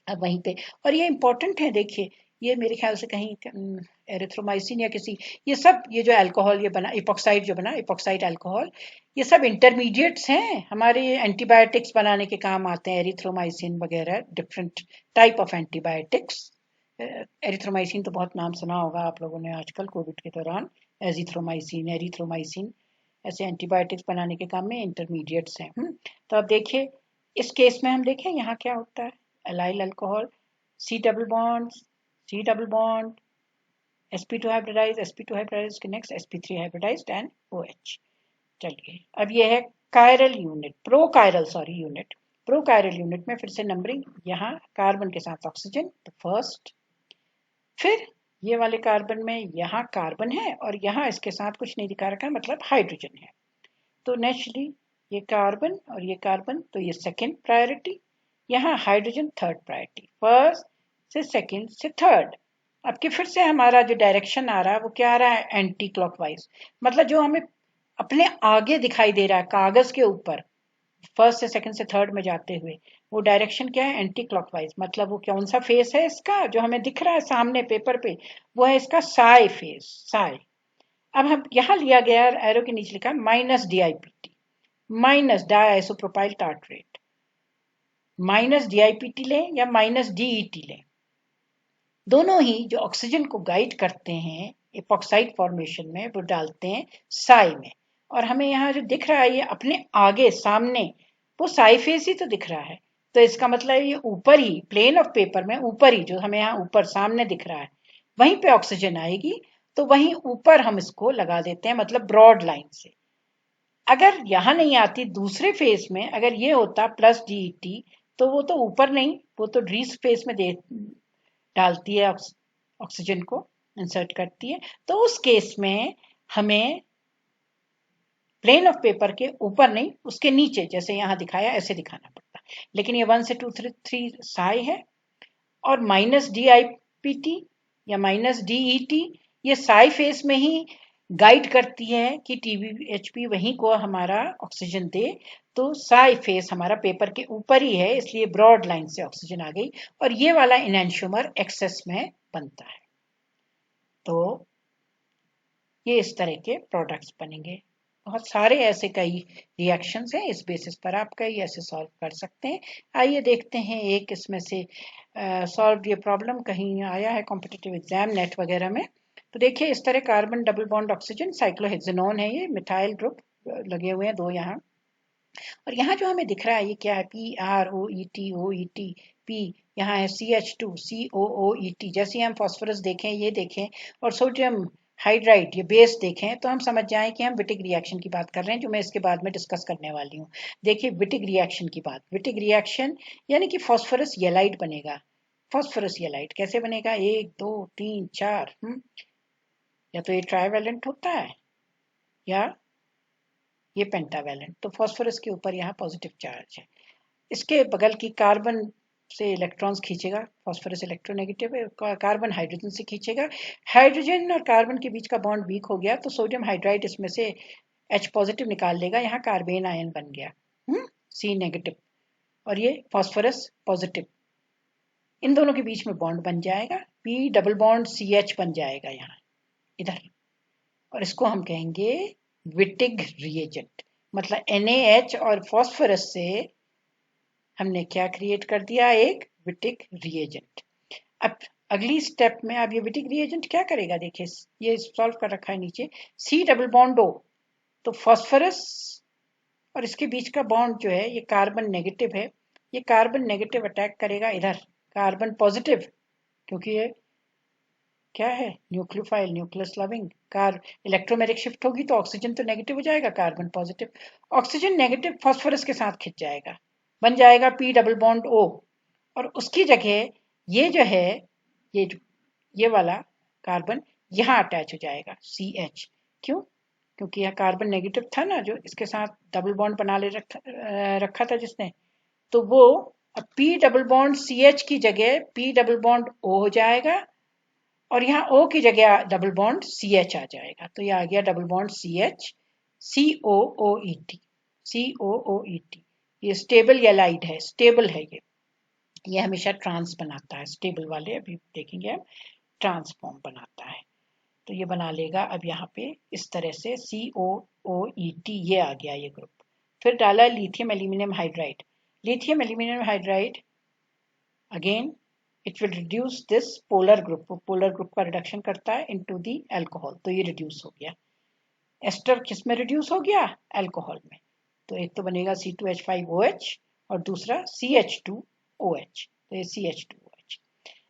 अब वहीं पे, और ये इंपॉर्टेंट है, देखिए ये मेरे ख्याल से कहीं एरिथ्रोमाइसिन या किसी, ये सब, ये जो अल्कोहल ये बना, इपॉक्साइड जो बना, इपॉक्साइड अल्कोहल, ये सब इंटरमीडिएट्स हैं, हमारे एंटीबायोटिक्स बनाने के काम आते हैं, एरिथ्रोमाइसिन वगैरह, different type of antibiotics. Erythromycin तो बहुत नाम सुना होगा आप लोगों ने आजकल कोविड के दौरान, एजिथ्रोमाइसिन, एरिथ्रोमाइसिन, ऐसे एंटीबायोटिक्स बनाने के काम में इंटरमीडिएट्स हैं। तो अब देखिए इस केस में हम देखें यहाँ क्या होता है, allyl alcohol, C double bond, C double bond, sp2 hybridize, sp2 hybridize के next sp3 hybridized and OH। चलिए अब ये है कायरल यूनिट, प्रोकायरल यूनिट में फिर से नंबरिंग, यहाँ कार्बन के साथ ऑक्सीजन तो फर्स्ट, फिर ये वाले कार्बन में यहाँ कार्बन है और यहाँ इसके साथ कुछ नहीं दिखा रखा, मतलब हाइड्रोजन है, तो नेचुरली ये कार्बन और ये कार्बन, तो ये सेकंड प्रायोरिटी, यहाँ हाइड्रोजन थर्ड प्रायोरिटी, फर्स्ट से सेकंड से थर्ड। अब कि फिर से हमारा जो डायरेक्शन आ रहा है वो क्या आ रहा है, एंटी क्लॉकवाइज, मतलब जो हमें अपने आगे दिखाई दे रहा है कागज के ऊपर, फर्स्ट से सेकंड से थर्ड में जाते हुए, वो डायरेक्शन क्या है, एंटी क्लॉकवाइज, मतलब वो कौन सा फेस है इसका, जो हमें दिख रहा है सामने पेपर पे, वो है इसका साई फेस, साई। अब हम यहाँ लिया गया एरो के नीचे लिखा minus DIPT, minus diisopropyl tartrate, minus DIPT लें या माइनस DET लें, दोनों ही जो ऑक्सीजन को गाइड करते हैं एपॉक्साइड फॉर्मेशन में, वो डालते हैं साई में, और हमें यहाँ जो दिख रहा है ये अपने आगे सामने, वो साई फेस ही तो दिख रहा है, तो इसका मतलब ये ऊपर ही प्लेन ऑफ पेपर में ऊपर ही, जो हमें यहाँ ऊपर सामने दिख रहा है, वहीं पे ऑक्सीजन आएगी, तो वहीं ऊपर हम इसको लगा देते हैं, मतलब ब्रॉड लाइन से। अगर यहाँ नहीं आती दूसरे फेस में, अगर ये होता प्लस DET, तो वो तो ऊपर नहीं, वो तो ड्रीस फेस में दे डालती है, ऑक्सीजन को इंसर्ट करती है। तो उस केस में हमें प्लेन ऑफ पेपर के ऊपर नहीं, उसके नीचे, जैसे यहाँ दिखाया ऐसे दिखाना पड़ता। लेकिन ये 1 से 2 3 साई है, और माइनस DIPT या माइनस DET ये साई फेस में ही गाइड करती है कि TBHP वहीं को हमारा ऑक्सीजन दे। तो साई फेस हमारा पेपर के ऊपर ही है, इसलिए ब्रॉड लाइन से ऑक्सीजन आ गई, और ये वाला इनैंशियोमर एक्सेस में बनता है। तो ये इस तरह के प्रोडक्ट्स बनेंगे। बहुत सारे ऐसे कई रिएक्शंस हैं, इस बेसिस पर आप कई ऐसे सॉल्व कर सकते हैं। आइए देखते हैं एक इसमें से सॉल्व ये प्रॉब्लम कहीं आया है कॉम्पिटिटिव एग्जाम नेट वगैरह में। तो देखिए इस तरह carbon double bond oxygen cyclohexanone है, ये मिथाइल ग्रुप लगे हुए हैं 2 यहाँ। और यहाँ जो हमें दिख रहा है ये क्या है, PROET P, यहाँ है CH2 COOET। जैसे हम फॉस्फोरस देखें, ये देखें, और सोडियम हाइड्राइड ये बेस देखें, तो हम समझ जाएं कि हम विटिक रिएक्शन की बात कर रहे हैं, जो मैं इसके बाद में डिस्कस करने वाली हूँ। देखिए विटिक रिएक्शन की बात, विटिक रिएक्शन यानी कि फॉस्फोरस येलाइड बनेगा। फॉस्फोरस येलाइड कैसे बनेगा, 1 2 3 4, या तो ये ट्राइवेलेंट होता है या ये पेंटावेलेंट। तो फॉस्फोरस के ऊपर यहाँ पॉजिटिव चार्ज है, इसके बगल की कार्बन से इलेक्ट्रॉन्स खींचेगा, फॉस्फोरस इलेक्ट्रोनेगेटिव है, कार्बन हाइड्रोजन से खींचेगा। हाइड्रोजन और कार्बन के बीच का बॉन्ड वीक हो गया, तो सोडियम हाइड्राइड इसमें से H पॉजिटिव निकाल लेगा, यहाँ कार्बेन आयन बन गया C नेगेटिव, और ये फॉस्फोरस पॉजिटिव। इन दोनों के बीच में बॉन्ड बन जाएगा, P डबल बॉन्ड CH बन जाएगा यहाँ इधर, और इसको हम कहेंगे विटिग रिएजेंट। मतलब NaH और फॉस्फोरस से हमने क्या क्रिएट कर दिया, एक विटिक रिएजेंट। अब अगली स्टेप में अब ये विटिक रिएजेंट क्या करेगा, देखिए ये सॉल्व कर रखा है नीचे, C डबल बॉन्ड O, तो फॉस्फोरस और इसके बीच का बॉन्ड जो है ये कार्बन नेगेटिव है, ये कार्बन नेगेटिव अटैक करेगा इधर कार्बन पॉजिटिव, क्योंकि ये क्या है, nucleophile nucleus loving. Car electromeric shift होगी तो ऑक्सीजन तो नेगेटिव हो जाएगा, carbon positive. Oxygen negative phosphorus के साथ खिंच जाएगा, बन जाएगा P डबल बॉन्ड O, और उसकी जगह ये जो है ये वाला कार्बन यहाँ अटैच हो जाएगा CH। क्यों, क्योंकि यह कार्बन नेगेटिव था ना जो इसके साथ डबल बॉन्ड बना ले रखा था जिसने, तो वो अब P डबल बॉन्ड CH की जगह P डबल बॉन्ड O हो जाएगा, और यहाँ O की जगह डबल बॉन्ड CH आ जाएगा, तो ये आ गया डबल बॉन्ड CH COOET। ये स्टेबल येलाइड है, स्टेबल है ये हमेशा ट्रांस बनाता है, स्टेबल वाले अभी देखेंगे हम, ट्रांसफॉर्म बनाता है। तो ये बना लेगा अब यहाँ पे इस तरह से COOET, ये आ गया ये ग्रुप। फिर डाला lithium aluminium hydride, lithium aluminium hydride again it will reduce this polar group, polar group का रिडक्शन करता है इनटू द अल्कोहल, तो ये रिड्यूस हो गया। एस्टर किस में रिड्यूस हो गया, अल्कोहल में। तो एक तो बनेगा C2H5OH और दूसरा CH2OH, तो ये CH2OH।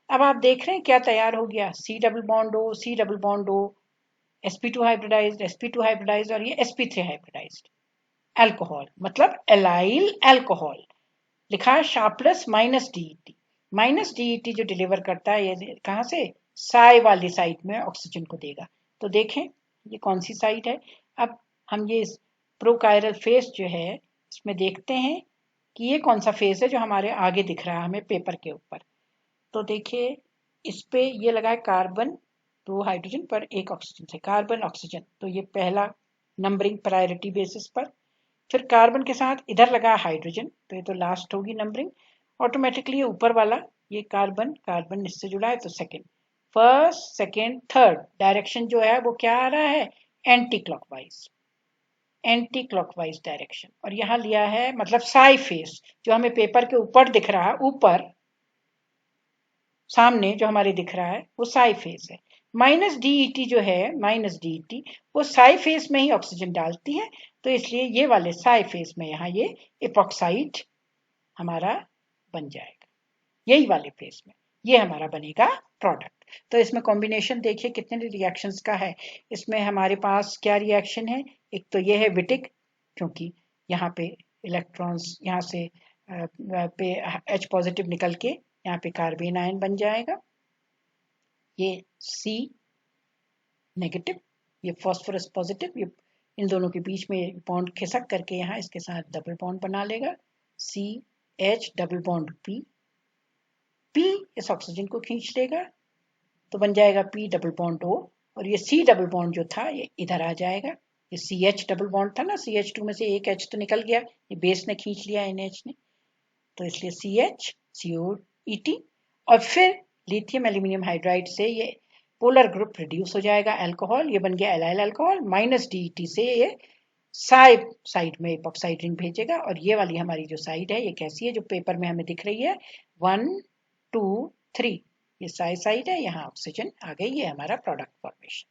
अब आप देख रहे हैं क्या तैयार हो गया, C double bond O C double bond O, sp2 hybridized sp2 hybridized, और ये sp3 हाइब्रिडाइज्ड अल्कोहल, मतलब एलाइल अल्कोहल। लिखा है शार्पलेस माइनस DET जो डिलीवर करता है ये कहाँ से, साई वाली साइड में ऑक्सीजन को देगा। तो देखें ये कौन सी साइड है। अब हम ये प्रोकायरल फेस जो है इसमें देखते हैं कि ये कौन सा फेस है जो हमारे आगे दिख रहा है हमें पेपर के ऊपर। तो देखिए इस पे ये लगा है कार्बन 2 हाइड्रोजन पर 1 ऑक्सीजन से, कार्बन ऑक्सीजन, तो ये पहला नंबरिंग प्रायोरिटी बेसिस पर। फिर कार्बन के साथ इधर लगा हाइड्रोजन, तो ये तो लास्ट होगी नंबरिंग ऑटोमेटिकली। ऊपर वाला ये कार्बन कार्बन इससे जुड़ा है तो second, first second third, direction जो है वो क्या आ रहा है, anti clockwise, anti clockwise direction. और यहाँ लिया है मतलब साई फेस जो हमें पेपर के ऊपर दिख रहा है, ऊपर सामने जो हमारे दिख रहा है वो साई फेस है। माइनस DET जो है, माइनस DET वो साई फेस में ही ऑक्सीजन डालती है, तो इसलिए ये वाले साई फेस में यहाँ ये इपॉक्साइड हमारा बन जाएगा, यही वाले फेस में ये हमारा बनेगा प्रोडक्ट। तो इसमें कॉम्बिनेशन देखिए कितने रिएक्शंस का है। इसमें हमारे पास क्या रिएक्शन है, एक तो ये है विटिक क्योंकि यहाँ पे इलेक्ट्रॉन्स यहाँ से पे H पॉजिटिव निकल के यहाँ पे कार्बन आयन बन जाएगा, ये C नेगेटिव, ये फॉस्फोरस पॉजिटिव, ये इन दोनों के बीच में बॉन्ड खिसक करके यहाँ इसके साथ डबल बॉन्ड बना लेगा, CH डबल बॉन्ड P इस ऑक्सीजन को खींच लेगा तो बन जाएगा P डबल बॉन्ड O, और ये C डबल बॉन्ड जो था ये इधर आ जाएगा, ये CH डबल बॉन्ड था ना, CH2 में से एक H तो निकल गया, ये बेस ने खींच लिया NH ने, तो इसलिए CH COET, और फिर लिथियम एल्यूमिनियम हाइड्राइड से ये पोलर ग्रुप रिड्यूस हो जाएगा अल्कोहल, ये बन गया एलाइल अल्कोहल, माइनस DET से ये साइड में इपॉक्साइड रिंग भेजेगा, और ये वाली हमारी जो साइड है ये कैसी है जो पेपर में हमें दिख रही है, 1 2 3, ये साइड है, यहाँ ऑक्सीजन आ गई, ये हमारा प्रोडक्ट फॉर्मेशन।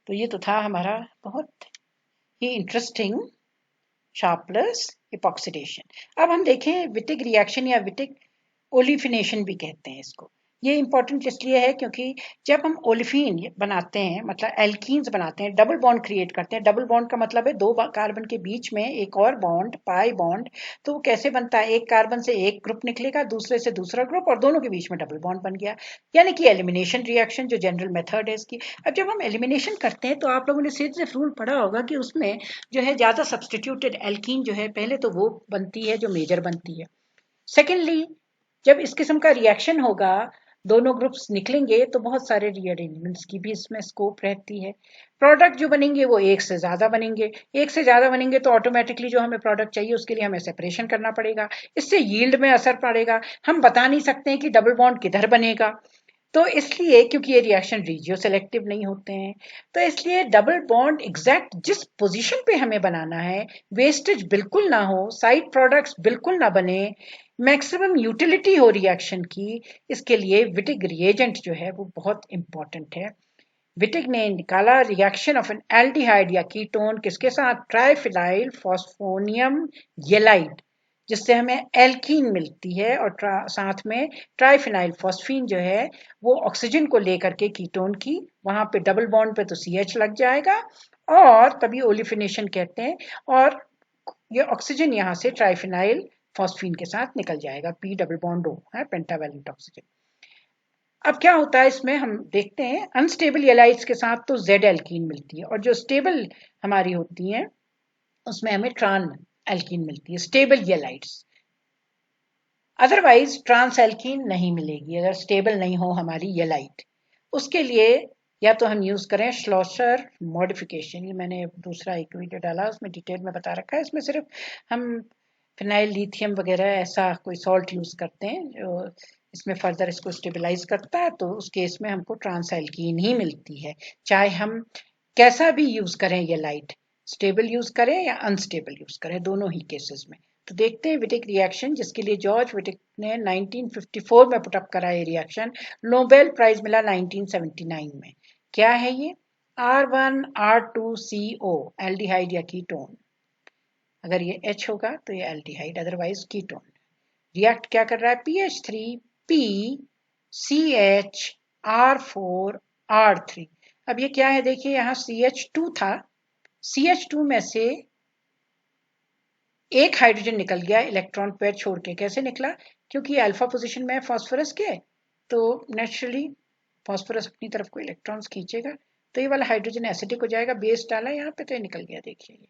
तो ये तो था हमारा बहुत ही इंटरेस्टिंग शार्पलेस इपॉक्सीडेशन। अब हम देखें विटिक रिएक्शन या विटिक ओलिफिनेशन भी कहते हैं इसको। ये इंपॉर्टेंट इसलिए है क्योंकि जब हम ओलिफिन बनाते हैं, मतलब एल्कीन्स बनाते हैं, डबल बॉन्ड क्रिएट करते हैं, डबल बॉन्ड का मतलब है दो कार्बन के बीच में एक और बॉन्ड, पाई बॉन्ड, तो वो कैसे बनता है, एक कार्बन से एक ग्रुप निकलेगा, दूसरे से दूसरा ग्रुप, और दोनों के बीच में डबल बॉन्ड बन गया, यानी कि एलिमिनेशन रिएक्शन जो जनरल मेथड है इसकी। अब जब हम एलिमिनेशन करते हैं तो आप लोगों ने सिर्फ रूल पढ़ा होगा कि उसमें जो है ज्यादा सब्सटीट्यूटेड एल्कीन जो है पहले तो वो बनती है जो मेजर बनती है, सेकेंडली जब इस किस्म का रिएक्शन होगा दोनों ग्रुप्स निकलेंगे तो बहुत सारे रीअरेंजमेंट्स की भी इसमें स्कोप रहती है, प्रोडक्ट जो बनेंगे वो एक से ज्यादा बनेंगे तो ऑटोमेटिकली जो हमें प्रोडक्ट चाहिए उसके लिए हमें सेपरेशन करना पड़ेगा, इससे यील्ड में असर पड़ेगा, हम बता नहीं सकते हैं कि डबल बॉन्ड किधर बनेगा, तो इसलिए क्योंकि ये रिएक्शन रीजियो सेलेक्टिव नहीं होते हैं, तो इसलिए डबल बॉन्ड एग्जैक्ट जिस पोजीशन पे हमें बनाना है, वेस्टेज बिल्कुल ना हो, साइड प्रोडक्ट्स बिल्कुल ना बने, मैक्सिमम यूटिलिटी हो रिएक्शन की, इसके लिए विटिक रिएजेंट जो है वो बहुत इंपॉर्टेंट है। विटिक ने निकाला रिएक्शन ऑफ एन एल्डिहाइड या कीटोन किसके साथ, ट्राइफिनाइल फॉस्फोनियम येलाइड, जिससे हमें एल्कीन मिलती है, और साथ में ट्राइफिनाइल फॉस्फीन जो है वो ऑक्सीजन को लेकर के कीटोन की, वहां पे डबल बॉन्ड पे तो CH लग जाएगा और तभी ओलिफिनेशन कहते हैं, और ये ऑक्सीजन यहाँ से ट्राइफिनाइल फॉस्फीन के साथ निकल जाएगा, P डबल बॉन्ड O है, पेंटावैलेंट ऑक्सीजन। अब क्या होता है इसमें हम देखते हैं, अनस्टेबल एलाइड्स के साथ तो Z एल्कीन मिलती है, और जो स्टेबल हमारी होती हैं उसमें हमें ट्रान एल्कीन मिलती है, stable halides. Otherwise trans alkene नहीं मिलेगी अगर स्टेबल नहीं हो हमारी एलाइड। उसके लिए या तो हम यूज करें श्लॉसर मॉडिफिकेशन, ये मैंने दूसरा एक वीडियो डाला उसमें डिटेल में बता रखा है, इसमें सिर्फ हम फिनाइल लिथियम वगैरह ऐसा कोई सॉल्ट यूज करते हैं जो इसमें फर्दर इसको स्टेबलाइज करता है, तो उस केस में हमको ट्रांस एल्कीन ही मिलती है, चाहे हम कैसा भी यूज करें ये लाइट, स्टेबल यूज करें या अनस्टेबल यूज करें, दोनों ही केसेस में। तो देखते हैं विटिक रिएक्शन, जिसके लिए जॉर्ज विटिक ने 1954 में पुटअप करा ये रिएक्शन, नोबेल प्राइज मिला 1979 में। क्या है ये, R1R2CO एल्डिहाइड या कीटोन, अगर ये H होगा तो ये एल्डिहाइड, अदरवाइज कीटोन। रिएक्ट क्या कर रहा है, PH3P CHR4R3। अब ये क्या है देखिए, यहाँ CH2 था, CH2 में से एक हाइड्रोजन निकल गया इलेक्ट्रॉन पेयर छोड़ के, कैसे निकला, क्योंकि अल्फा पोजीशन में है फॉस्फोरस के, तो नेचुरली फॉस्फोरस अपनी तरफ को इलेक्ट्रॉन्स खींचेगा, तो ये वाला हाइड्रोजन एसिडिक हो जाएगा, बेस डाला यहाँ पे तो ये निकल गया, देखिए ये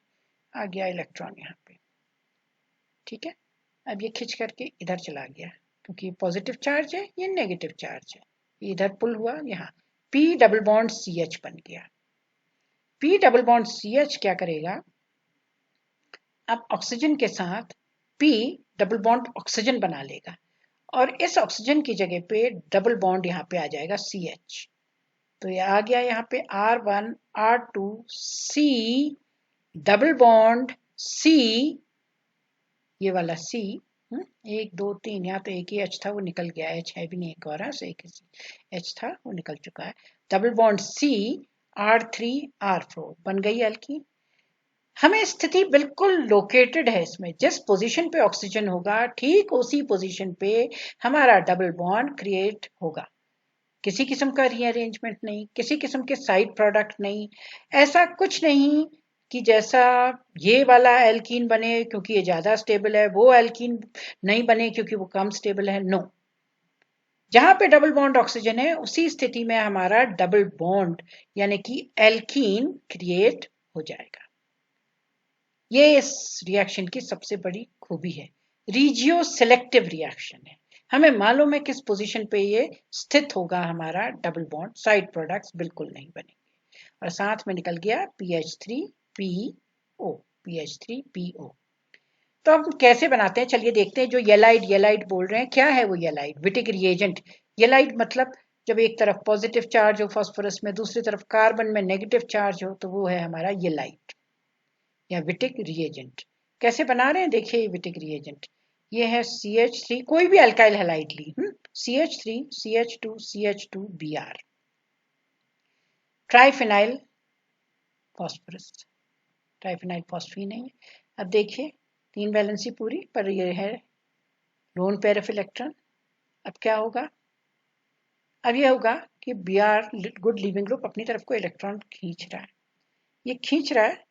आ गया इलेक्ट्रॉन यहाँ पे, ठीक है। अब ये खींच करके इधर चला गया क्योंकि पॉजिटिव चार्ज है, ये नेगेटिव चार्ज है, इधर पुल हुआ, यहाँ P डबल बॉन्ड CH बन गया। P डबल बॉन्ड CH क्या करेगा, अब ऑक्सीजन के साथ P डबल बॉन्ड ऑक्सीजन बना लेगा, और इस ऑक्सीजन की जगह पे डबल बॉन्ड यहाँ पे आ जाएगा CH, तो ये आ गया यहाँ पे R1R2C डबल बॉन्ड C, ये वाला C, 1 2 3, यहाँ तो एक ही H था वो निकल गया, H है भी नहीं एक और, एक H था वो निकल चुका है, डबल बॉन्ड C R3R4 बन गई एल्कीन। हमें स्थिति बिल्कुल लोकेटेड है इसमें, जिस पोजीशन पे ऑक्सीजन होगा ठीक उसी पोजीशन पे हमारा डबल बॉन्ड क्रिएट होगा, किसी किस्म का रीअरेंजमेंट नहीं, किसी किस्म के साइड प्रोडक्ट नहीं, ऐसा कुछ नहीं कि जैसा ये वाला एल्कीन बने क्योंकि ये ज्यादा स्टेबल है, वो एल्कीन नहीं बने क्योंकि वो कम स्टेबल है। नो, जहां पे डबल बॉन्ड ऑक्सीजन है उसी स्थिति में हमारा डबल बॉन्ड यानी कि एल्कीन क्रिएट हो जाएगा। ये इस रिएक्शन की सबसे बड़ी खूबी है, रीजियो सिलेक्टिव रिएक्शन है। हमें मालूम है किस पोजीशन पे ये स्थित होगा हमारा डबल बॉन्ड, साइड प्रोडक्ट्स बिल्कुल नहीं बनेंगे और साथ में निकल गया PH3PO, PH3PO। तो हम कैसे बनाते हैं चलिए देखते हैं। जो येलाइड येलाइड बोल रहे हैं, क्या है वो येलाइड? Wittig reagent. येलाइड मतलब जब एक तरफ पॉजिटिव चार्ज हो फास्फोरस में, दूसरी तरफ कार्बन में नेगेटिव चार्ज हो, तो वो है हमारा येलाइड या विटिक रिएजेंट। कैसे बना रहे हैं देखिए विटिक रिएजेंट। ये है CH3, कोई भी अल्काइल हैलाइड ली, CH3 CH2 CH2 Br, triphenyl phosphorus, triphenyl phosphine नहीं है। अब देखिए 3 वैलेंसी पूरी, पर ये है लोन पेयर ऑफ इलेक्ट्रॉन। अब क्या होगा? अब ये होगा कि Br गुड लीविंग ग्रुप अपनी तरफ को इलेक्ट्रॉन खींच रहा है। ये खींच रहा है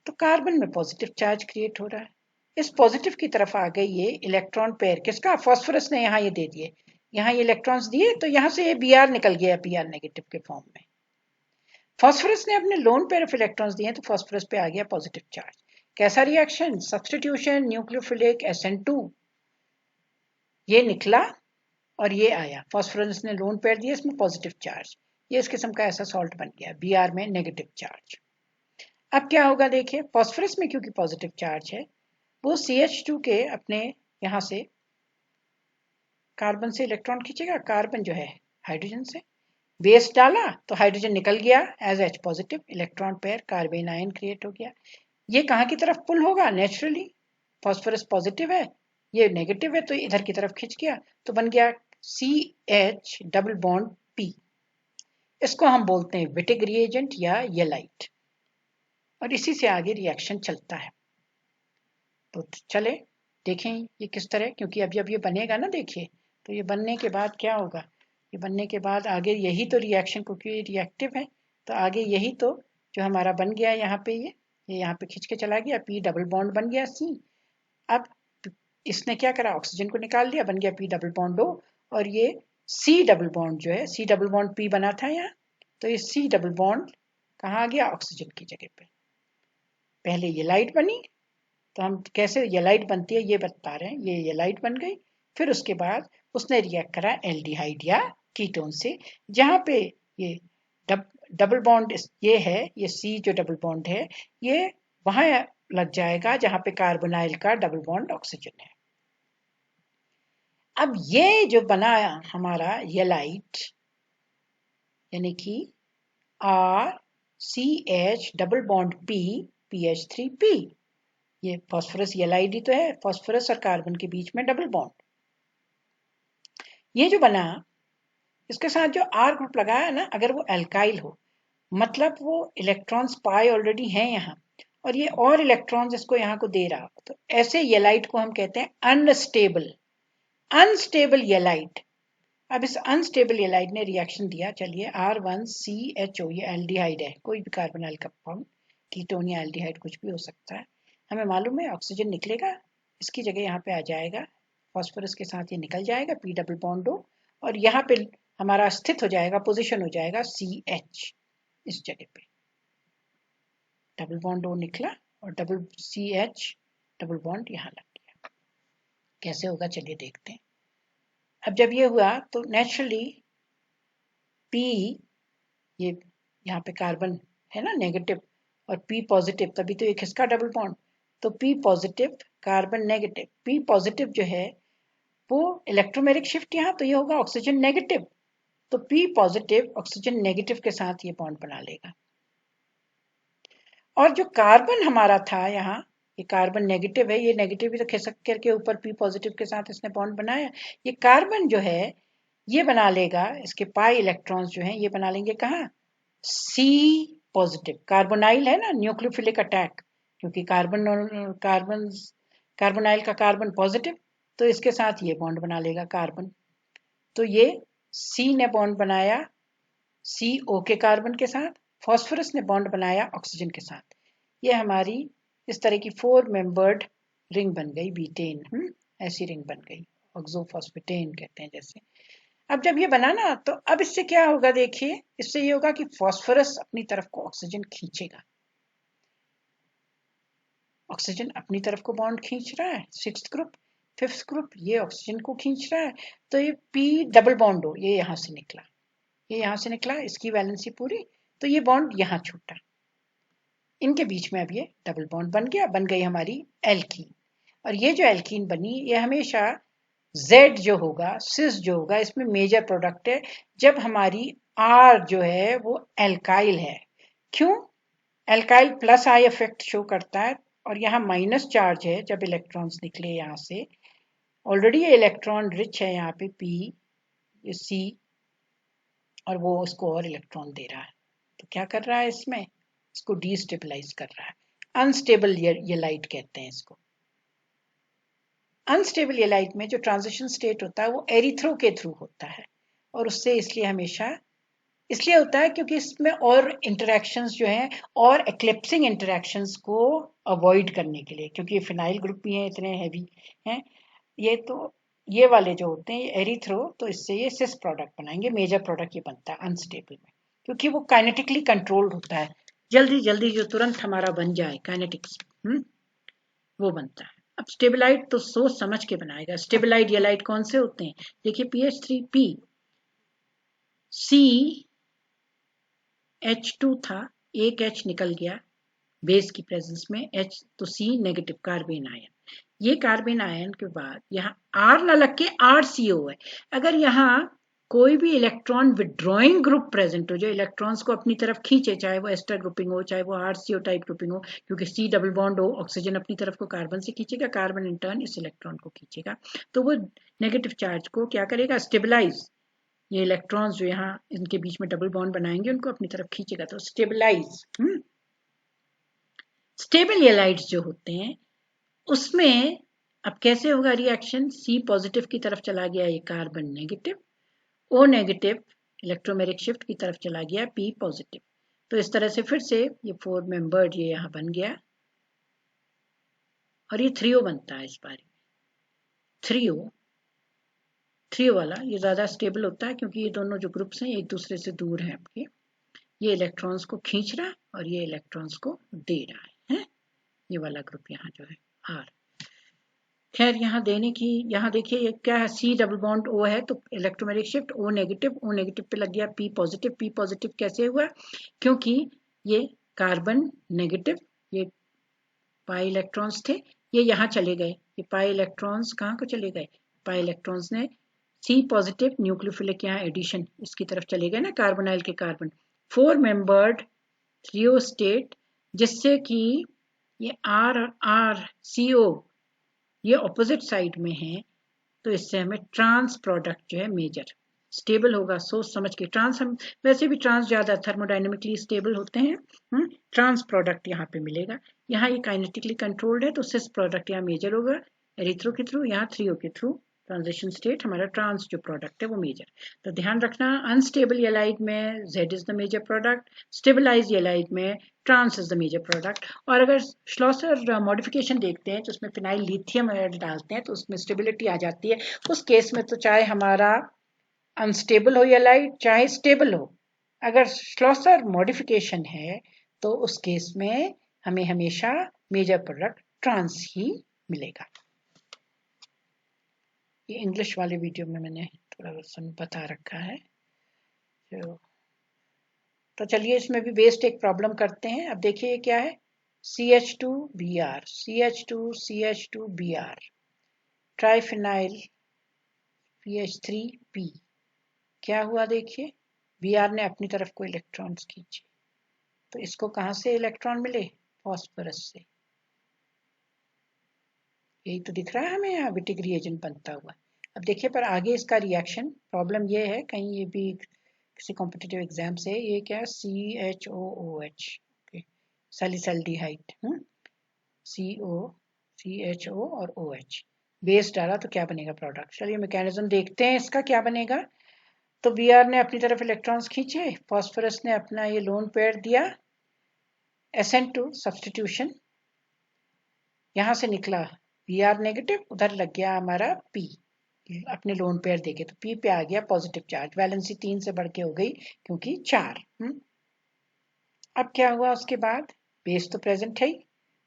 तो कार्बन में पॉजिटिव चार्ज क्रिएट हो रहा है। इस पॉजिटिव की तरफ आ गई ये इलेक्ट्रॉन पेयर, किसका? फास्फोरस ने यहाँ ये दे दिए, यहाँ ये इलेक्ट्रॉन्स दिए, तो यहाँ से ये Br निकल गया Pr नेगेटिव के फॉर्म में। फास्फोरस ने अपने लोन पेयर ऑफ इलेक्ट्रॉन्स दिए तो फास्फोरस पे आ गया पॉजिटिव चार्ज। कैसा रिएक्शन? सब्स्टिट्यूशन, न्यूक्लियोफिलिक SN2, ये निकला और ये आया। फास्फोरस ने लोन पेयर दिया, इसमें पॉजिटिव चार्ज, ये इस किस्म का ऐसा सॉल्ट बन गया, Br में नेगेटिव चार्ज। अब क्या होगा देखिए, फास्फोरस में क्योंकि पॉजिटिव चार्ज है, वो CH2 के अपने यहां से कार्बन से इलेक्ट्रॉन खींचेगा, कार्बन जो है हाइड्रोजन से, बेस डाला तो हाइड्रोजन निकल गया as H positive, electron pair carbon ion create हो गया। ये कहाँ की तरफ पुल होगा? नेचुरली, फास्फोरस पॉजिटिव है, ये नेगेटिव है, तो इधर की तरफ खिंच गया, तो बन गया CH डबल बॉन्ड P। इसको हम बोलते हैं विटिक रिएजेंट या येलाइट, और इसी से आगे रिएक्शन चलता है। तो चले देखें ये किस तरह, क्योंकि अब जब ये बनेगा ना, देखिए तो ये बनने के बाद क्या होगा, ये बनने के बाद आगे यही तो रिएक्शन, क्योंकि रिएक्टिव है तो आगे यही तो जो हमारा बन गया यहाँ पे, ये यहाँ पे खिंच के चला गया, P डबल बॉन्ड बन गया C। अब इसने क्या करा, ऑक्सीजन को निकाल दिया, बन गया P डबल बॉन्ड O, और ये C डबल बॉन्ड जो है, C डबल बॉन्ड P बना था यहाँ, तो ये C डबल बॉन्ड कहाँ आ गया? ऑक्सीजन की जगह पे। पहले ये लाइट बनी, तो हम कैसे येलाइट बनती है ये बता रहे हैं। ये येलाइट बन गई, फिर उसके बाद उसने रिएक्ट करा एल्डिहाइड या कीटोन से, जहां पे ये डबल बॉन्ड ये है, ये C जो डबल बॉन्ड है, ये वहां लग जाएगा जहां पे कार्बोनाइल का डबल बॉन्ड ऑक्सीजन है। अब ये जो बना हमारा येलाइट यानी कि RCH double bond P PH3P, ये फास्फोरस येलाइड ही तो है, फास्फोरस और कार्बन के बीच में डबल बॉन्ड। ये जो बना, इसके साथ जो R ग्रुप लगाया ना, अगर वो एल्काइल हो, मतलब वो इलेक्ट्रॉन्स पाए ऑलरेडी हैं यहाँ, और ये और इलेक्ट्रॉन्स इसको यहाँ को दे रहा, तो ऐसे येलाइट को हम कहते हैं अनस्टेबल, अनस्टेबल येलाइट। अब इस अनस्टेबल येलाइट ने रिएक्शन दिया, चलिए R1CHO, ये एल्डिहाइड है, कोई भी कार्बोनाइल कंपाउंड, कीटोन या एल्डिहाइड कुछ भी हो सकता है। हमें मालूम है ऑक्सीजन निकलेगा, इसकी जगह यहाँ पे आ जाएगा, फास्फोरस के साथ ये निकल जाएगा P डबल बॉन्ड O, और यहाँ पे हमारा स्थित हो जाएगा, पोजीशन हो जाएगा CH, इस जगह पे डबल बॉन्ड O निकला और डबल CH डबल बॉन्ड यहाँ लग गया। कैसे होगा चलिए देखते हैं। अब जब ये हुआ तो नेचुरली P, ये यहाँ पे कार्बन है ना नेगेटिव, और P पॉजिटिव, तभी तो ये किसका डबल बॉन्ड, तो P positive carbon negative, P positive जो है वो इलेक्ट्रोमेरिक शिफ्ट यहाँ, तो ये होगा ऑक्सीजन नेगेटिव, तो P पॉजिटिव ऑक्सीजन नेगेटिव के साथ ये बॉन्ड बना लेगा। और जो कार्बन हमारा था यहाँ, ये कार्बन नेगेटिव है, ये नेगेटिव भी तो खिसक करके ऊपर P पॉजिटिव के साथ इसने बॉन्ड बनाया, ये कार्बन जो है ये बना लेगा, इसके पाई इलेक्ट्रॉन्स जो हैं ये बना लेंगे कहाँ, C पॉजिटिव, कार्बोनाइल है ना, न्यूक्लियोफिलिक अटैक, क्योंकि कार्बोनाइल का कार्बन पॉजिटिव, तो इसके साथ ये बॉन्ड बना लेगा कार्बन, तो ये C ने बॉन्ड बनाया CO के कार्बन के साथ, फास्फोरस ने बॉन्ड बनाया ऑक्सीजन के साथ, ये हमारी इस तरह की 4 मेंबर्ड रिंग बन गई बीटेन। ऐसी रिंग बन गई, ऑक्सोफॉस्फेटेन कहते हैं जैसे। अब जब ये बना ना, तो अब इससे क्या होगा देखिए, इससे ये होगा कि फास्फोरस अपनी तरफ को ऑक्सीजन खींचेगा। ऑक्सीजन अपनी तरफ को बॉन्ड खींच रहा है, 6th ग्रुप। 5th ग्रुप ये ऑक्सीजन को खींच रहा है, तो ये पी डबल बॉन्ड हो, ये यहां से निकला, ये यहां से निकला, इसकी वैलेंसी पूरी, तो ये बॉन्ड यहां छूटा, इनके बीच में अब ये डबल बॉन्ड बन गया, बन गई हमारी एल्कीन। और ये जो एल्कीन बनी, ये हमेशा Z जो होगा, सिस जो होगा, इसमें मेजर प्रोडक्ट है जब हमारी R जो है वो एल्काइल है। क्यों? Alkyl plus I effect show करता है, और यहाँ माइनस चार्ज है जब इलेक्ट्रॉन्स निकले यहाँ से। ऑलरेडी ये इलेक्ट्रॉन रिच है यहाँ पे P, ये C, और वो उसको और इलेक्ट्रॉन दे रहा है, तो क्या कर रहा है इसमें, इसको डीस्टेबलाइज कर रहा है। अनस्टेबल येलाइट कहते हैं इसको। अनस्टेबल येलाइट में जो ट्रांजिशन स्टेट होता है वो एरिथ्रो के थ्रू होता है, और उससे इसलिए हमेशा इसलिए होता है क्योंकि इसमें और इंटरेक्शंस जो हैं, और एक्लिप्सिंग इंटरेक्शंस को अवॉइड करने के लिए, क्योंकि ये फिनाइल ग्रुप भी हैं, इतने हैवी हैं ये, तो ये वाले जो होते हैं ये एरिथ्रो, तो इससे ये सिस प्रोडक्ट बनाएंगे, मेजर प्रोडक्ट ये बनता है अनस्टेबल में, क्योंकि वो काइनेटिकली कंट्रोल्ड होता है, जल्दी जल्दी जो तुरंत हमारा बन जाए काइनेटिक्स, वो बनता है। अब स्टेबिलाइट तो सोच समझ के बनाएगा। स्टेबिलाइट येलाइट कौन से होते हैं, देखिए PH3P, CH2 था, एक H निकल गया बेस की प्रेजेंस में, H तो C नेगेटिव कार्बन आयन। ये कार्बन आयन के बाद यहाँ R ना लग के RCO है। अगर यहाँ कोई भी इलेक्ट्रॉन विड्रॉइंग ग्रुप प्रेजेंट हो, जो इलेक्ट्रॉन्स को अपनी तरफ खींचे, चाहे वो एस्टर ग्रुपिंग हो, चाहे वो RCO टाइप ग्रुपिंग हो, क्योंकि C डबल बॉन्ड हो, ऑक्सीजन अपनी तरफ को कार्बन से खींचेगा, कार्बन इन टर्न इस इलेक्ट्रॉन को खींचेगा, तो वो नेगेटिव चार्ज को क्या करेगा, स्टेबलाइज। ये इलेक्ट्रॉन्स जो यहाँ इनके बीच में डबल बॉन्ड बनाएंगे, उनको अपनी तरफ खींचेगा, तो स्टेबलाइज। स्टेबल येलाइट्स जो होते हैं उसमें अब कैसे होगा रिएक्शन, C पॉजिटिव की तरफ चला गया ये carbon negative, O negative electromeric shift की तरफ चला गया P पॉजिटिव, तो इस तरह से फिर से ये 4 मेंबर्ड ये यहाँ बन गया, और ये 3O बनता है इस बार। 3O वाला ये ज्यादा स्टेबल होता है, क्योंकि ये दोनों जो ग्रुप्स हैं एक दूसरे से दूर हैं आपके, ये इलेक्ट्रॉन्स को खींच रहा है और ये इलेक्ट्रॉन्स को दे रहा है? ये वाला ग्रुप यहाँ जो है R। खैर यहाँ देने की, यहाँ देखिए ये क्या है, C डबल बॉन्ड O है, तो इलेक्ट्रोमेरिक शिफ्ट O नेगेटिव पे लग गया P पॉजिटिव कैसे हुआ, क्योंकि ये कार्बन नेगेटिव, ये पाई इलेक्ट्रॉन्स थे, ये यहाँ चले गए, ये पाई इलेक्ट्रॉन्स कहाँ को चले गए, पाई इलेक्ट्रॉन्स ने C पॉजिटिव न्यूक्लियोफिलिक यहाँ एडिशन इसकी तरफ चले गए ना, कार्बोनाइल के कार्बन, 4 मेंबर्ड थ्रियो स्टेट, जिससे कि ये RCO ये ऑपोजिट साइड में है, तो इससे हमें ट्रांस प्रोडक्ट जो है मेजर स्टेबल होगा, सोच समझ के। ट्रांस हम वैसे भी ट्रांस ज्यादा थर्मोडाइनमिकली स्टेबल होते हैं, ट्रांस प्रोडक्ट यहाँ पे मिलेगा। यहाँ ये काइनेटिकली कंट्रोल्ड है, तो सिस प्रोडक्ट यहाँ मेजर होगा एरिथ्रो के थ्रू, यहाँ 3O के थ्रू ट्रांजिशन स्टेट हमारा ट्रांस जो प्रोडक्ट है वो मेजर। तो ध्यान रखना, अनस्टेबल येलाइट में Z is the major product, stabilize ylide में trans is the major product. और अगर श्लॉसर मॉडिफिकेशन देखते हैं तो उसमें फिनाइल लिथियम डालते हैं तो उसमें स्टेबिलिटी आ जाती है। उस केस में तो चाहे हमारा अनस्टेबल हो येलाइट चाहे स्टेबल हो, अगर श्लॉसर मॉडिफिकेशन है तो उस केस में हमें हमेशा मेजर प्रोडक्ट ट्रांस ही मिलेगा। ये इंग्लिश वाले वीडियो में मैंने थोड़ा बता रखा है। तो चलिए इसमें भी बेस्ड एक प्रॉब्लम करते हैं। अब देखिए ये क्या है, CH2Br, CH2Br, ट्राइफिनाइल PH3P, क्या हुआ देखिए, Br ने अपनी तरफ को इलेक्ट्रॉन्स खींचे, तो इसको कहाँ से इलेक्ट्रॉन मिले, फॉस्फोरस से। यही तो दिख रहा है हमें यहाँ विटिक रिएजेंट बनता हुआ। अब देखिए पर आगे इसका रिएक्शन, प्रॉब्लम ये है, कहीं ये भी किसी कॉम्पिटिटिव एग्जाम से, ये क्या है CHOOH, सैलिसल्डिहाइड, CHO और OH बेस डाला तो क्या बनेगा प्रोडक्ट। चलिए मैकेनिज्म देखते हैं इसका क्या बनेगा। तो Br ने अपनी तरफ इलेक्ट्रॉन्स खींचे, फास्फोरस ने अपना ये लोन पेयर दिया, SN2 सब्सटीट्यूशन, यहां से निकला Br नेगेटिव, उधर लग गया हमारा P, अपने लोन पेयर देखे तो P पे आ गया पॉजिटिव चार्ज, वैलेंसी 3 से बढ़ के हो गई क्योंकि 4। अब क्या हुआ उसके बाद, बेस तो प्रेजेंट है ही,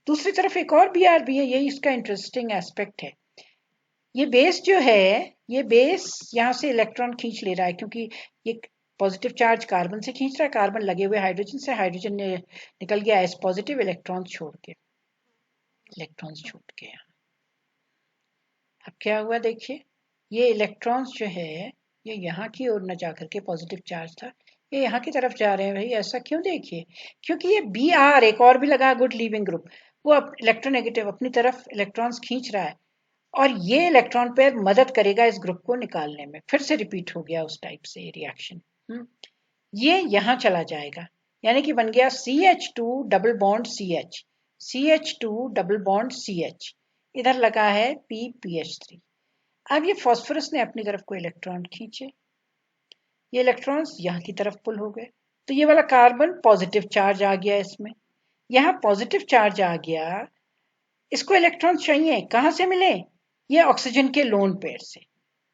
दूसरी तरफ एक और Br भी है, यही इसका इंटरेस्टिंग एस्पेक्ट है। ये बेस जो है, ये बेस यहाँ से इलेक्ट्रॉन खींच ले रहा है, क्योंकि ये पॉजिटिव चार्ज कार्बन से खींच रहा है, कार्बन लगे हुए हाइड्रोजन से, हाइड्रोजन ने निकल गया एस पॉजिटिव, इलेक्ट्रॉन छोड़ के, इलेक्ट्रॉन्स छूट गए। अब क्या हुआ देखिए, ये इलेक्ट्रॉन्स जो है ये यहाँ की ओर न जाकर के, पॉजिटिव चार्ज था ये यहाँ की तरफ जा रहे हैं। भाई ऐसा क्यों, देखिए क्योंकि ये Br एक और भी लगा गुड लीविंग ग्रुप, वो इलेक्ट्रोनेगेटिव अपनी तरफ इलेक्ट्रॉन्स खींच रहा है, और ये इलेक्ट्रॉन पेयर मदद करेगा इस ग्रुप को निकालने में। फिर से रिपीट हो गया उस टाइप से ये रिएक्शन। ये यहाँ चला जाएगा, यानी कि बन गया CH2 double bond CH, CH2 double bond CH, इधर लगा है PPH3। अब ये फास्फोरस ने अपनी तरफ को इलेक्ट्रॉन खींचे, ये इलेक्ट्रॉन्स यहाँ की तरफ पुल हो गए, तो ये वाला कार्बन पॉजिटिव चार्ज आ गया इसमें, यहाँ पॉजिटिव चार्ज आ गया, इसको इलेक्ट्रॉन चाहिए, कहाँ से मिले, ये ऑक्सीजन के लोन पेयर से,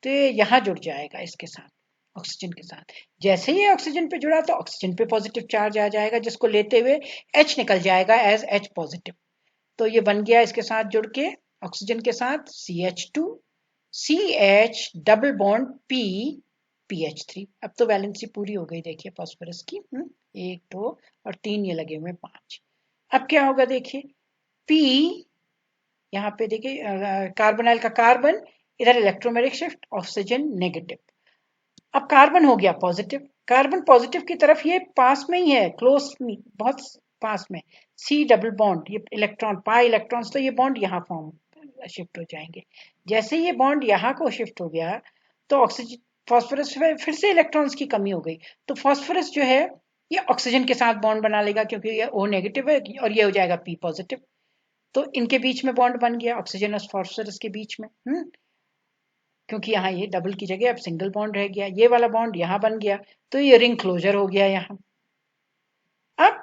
तो ये यहाँ जुड़ जाएगा इसके साथ, ऑक्सीजन के साथ। जैसे ही ऑक्सीजन पे जुड़ा तो ऑक्सीजन पे पॉजिटिव चार्ज आ जाएगा, जिसको लेते हुए H निकल जाएगा एज H पॉजिटिव, तो ये बन गया इसके साथ जुड़ के ऑक्सीजन के साथ CH2 CH double bond P PH3। अब तो वैलेंसी पूरी हो गई देखिए फास्फोरस की, 1 2 और 3 ये लगे हुए 5। अब क्या होगा देखिए, P यहाँ पे देखिए कार्बोनाइल का कार्बन, इधर इलेक्ट्रोमेरिक शिफ्ट, ऑक्सीजन नेगेटिव। अब कार्बन हो गया पॉजिटिव, कार्बन पॉजिटिव की तरफ ये पास में ही है, क्लोज, बहुत पास में, C डबल बॉन्ड, ये इलेक्ट्रॉन पाई इलेक्ट्रॉन्स, तो ये बॉन्ड यहाँ फॉर्म शिफ्ट हो जाएंगे। जैसे ये बॉन्ड यहाँ को शिफ्ट हो गया तो ऑक्सीजन, फास्फोरस में फिर से इलेक्ट्रॉन्स की कमी हो गई, तो फास्फोरस जो है ये ऑक्सीजन के साथ बॉन्ड बना लेगा, क्योंकि ये O नेगेटिव है और ये हो जाएगा P पॉजिटिव, तो इनके बीच में बॉन्ड बन गया, ऑक्सीजन और फास्फोरस के बीच में। क्योंकि यहाँ ये डबल की जगह अब सिंगल बॉन्ड रह गया, ये वाला बॉन्ड यहाँ बन गया, तो ये रिंग क्लोजर हो गया यहाँ। अब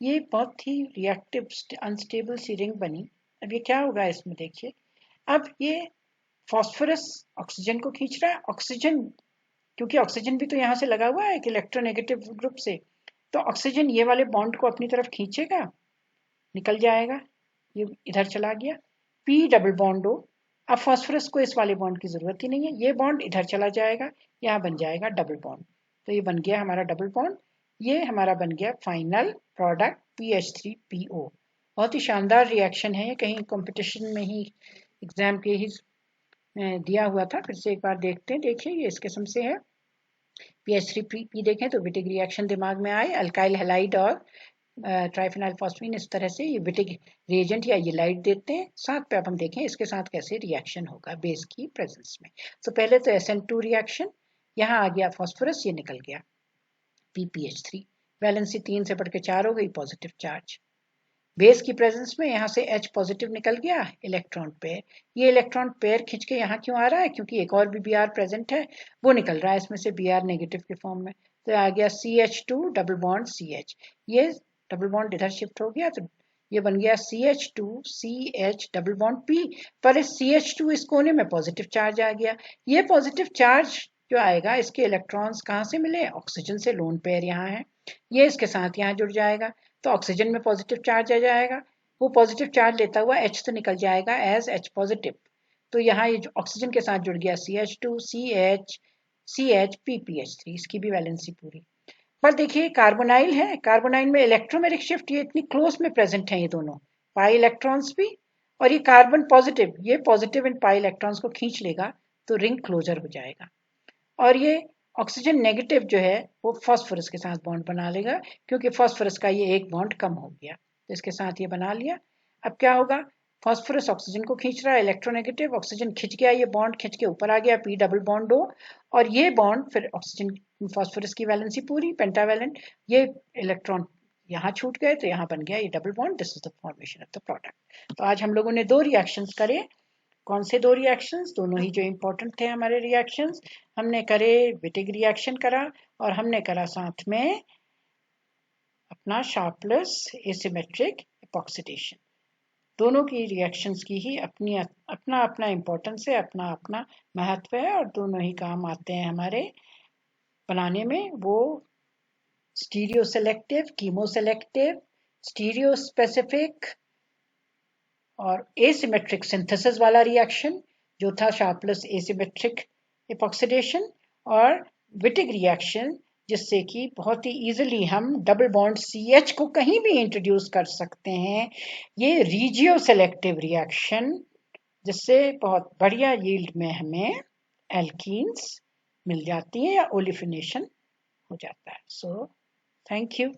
ये बहुत ही रिएक्टिव अनस्टेबल सी रिंग बनी। अब ये क्या होगा इसमें देखिए, अब ये फास्फोरस ऑक्सीजन को खींच रहा है, ऑक्सीजन, क्योंकि ऑक्सीजन भी तो यहाँ से लगा हुआ है एक इलेक्ट्रोनेगेटिव ग्रुप से, तो ऑक्सीजन ये वाले बॉन्ड को अपनी तरफ खींचेगा, निकल जाएगा, ये इधर चला गया P डबल बॉन्ड O। अब फास्फोरस को इस वाले बॉन्ड की जरूरत ही नहीं है, ये बॉन्ड इधर चला जाएगा, यहाँ बन जाएगा डबल बॉन्ड, तो ये बन गया हमारा डबल बॉन्ड, ये हमारा बन गया फाइनल प्रोडक्ट PH3PO। बहुत ही शानदार रिएक्शन है, कहीं कंपटीशन में ही, एग्जाम के ही दिया हुआ था, फिर से एक बार देखते हैं। देखिए ये इस किस्म से है, PH3P देखें तो विटिक रिएक्शन दिमाग में आए, अल्काइल हैलाइड और ट्राइफेनाइल फॉस्फीन, इस तरह से ये विटिक रिएजेंट या ये लाइट देते हैं। साथ पे अब हम देखें इसके साथ कैसे रिएक्शन होगा बेस की प्रेजेंस में। तो पहले तो SN2 रिएक्शन, यहाँ आ गया फास्फोरस, ये निकल गया PPH3, वैलेंसी 3 से बढ़ के 4 हो गई, पॉजिटिव चार्ज। बेस की प्रेजेंस में यहाँ से H पॉजिटिव निकल गया, इलेक्ट्रॉन पेयर, ये इलेक्ट्रॉन पेयर खींच के यहाँ क्यों आ रहा है, क्योंकि एक और भी Br प्रेजेंट है, वो निकल रहा है इसमें से Br नेगेटिव के फॉर्म में, तो आ गया CH2 डबल बॉन्ड CH, ये डबल बॉन्ड इधर शिफ्ट हो गया, तो ये बन गया CH2 CH double bond P, पर इस CH2 इस कोने में पॉजिटिव चार्ज आ गया, ये पॉजिटिव चार्ज जो आएगा इसके इलेक्ट्रॉन्स कहाँ से मिले, ऑक्सीजन से, लोन पेयर यहाँ है, ये इसके साथ यहाँ जुड़ जाएगा, तो ऑक्सीजन में पॉजिटिव चार्ज आ जाएगा, वो पॉजिटिव चार्ज लेता हुआ H तो निकल जाएगा एज H पॉजिटिव, तो यहाँ ये जो ऑक्सीजन के साथ जुड़ गया CH2 CH CH PPH3, इसकी भी वैलेंसी पूरी। पर देखिए कार्बोनाइल है, कार्बोनाइल में इलेक्ट्रोमेरिक शिफ्ट ये इतनी क्लोज में प्रेजेंट है, ये दोनों पाई इलेक्ट्रॉन्स भी, और ये कार्बन पॉजिटिव, ये पॉजिटिव इन पाई इलेक्ट्रॉन्स को खींच लेगा, तो रिंग क्लोजर हो जाएगा, और ये ऑक्सीजन नेगेटिव जो है वो फास्फोरस के साथ बॉन्ड बना लेगा, क्योंकि फास्फोरस का ये एक बॉन्ड कम हो गया, तो इसके साथ ये बना लिया। अब क्या होगा, फास्फोरस ऑक्सीजन को खींच रहा है, इलेक्ट्रोनेगेटिव, ऑक्सीजन खींच गया, ये बॉन्ड खींच के ऊपर आ गया P डबल बॉन्ड O, और ये बॉन्ड फिर ऑक्सीजन फास्फोरस की वैलेंसी पूरी पेंटावैलेंट, ये इलेक्ट्रॉन यहाँ छूट गए, तो यहाँ बन गया ये double bond, this is the formation of the product. तो आज हम लोगों ने 2 रिएक्शंस करे, कौन से 2 रिएक्शंस, दोनों ही जो इंपॉर्टेंट थे हमारे रिएक्शंस, हमने करे विटिक रिएक्शन करा, और हमने करा साथ में अपना शार्पलेस एसिमेट्रिक एपॉक्सीडेशन। दोनों की रिएक्शंस की ही अपना अपना इम्पोर्टेंस है, अपना अपना महत्व है, और दोनों ही काम आते हैं हमारे बनाने में। वो stereo selective, chemo selective, stereo specific और एसिमेट्रिक सिंथेसिस वाला रिएक्शन जो था शार्पलेस एसिमेट्रिक एपॉक्सीडेशन, और विटिग रिएक्शन जिससे कि बहुत ही इजीली हम डबल बॉन्ड CH को कहीं भी इंट्रोड्यूस कर सकते हैं। ये रीजियो सेलेक्टिव रिएक्शन जिससे बहुत बढ़िया यील्ड में हमें एल्कीन्स मिल जाती हैं या ओलिफिनेशन हो जाता है। So thank you.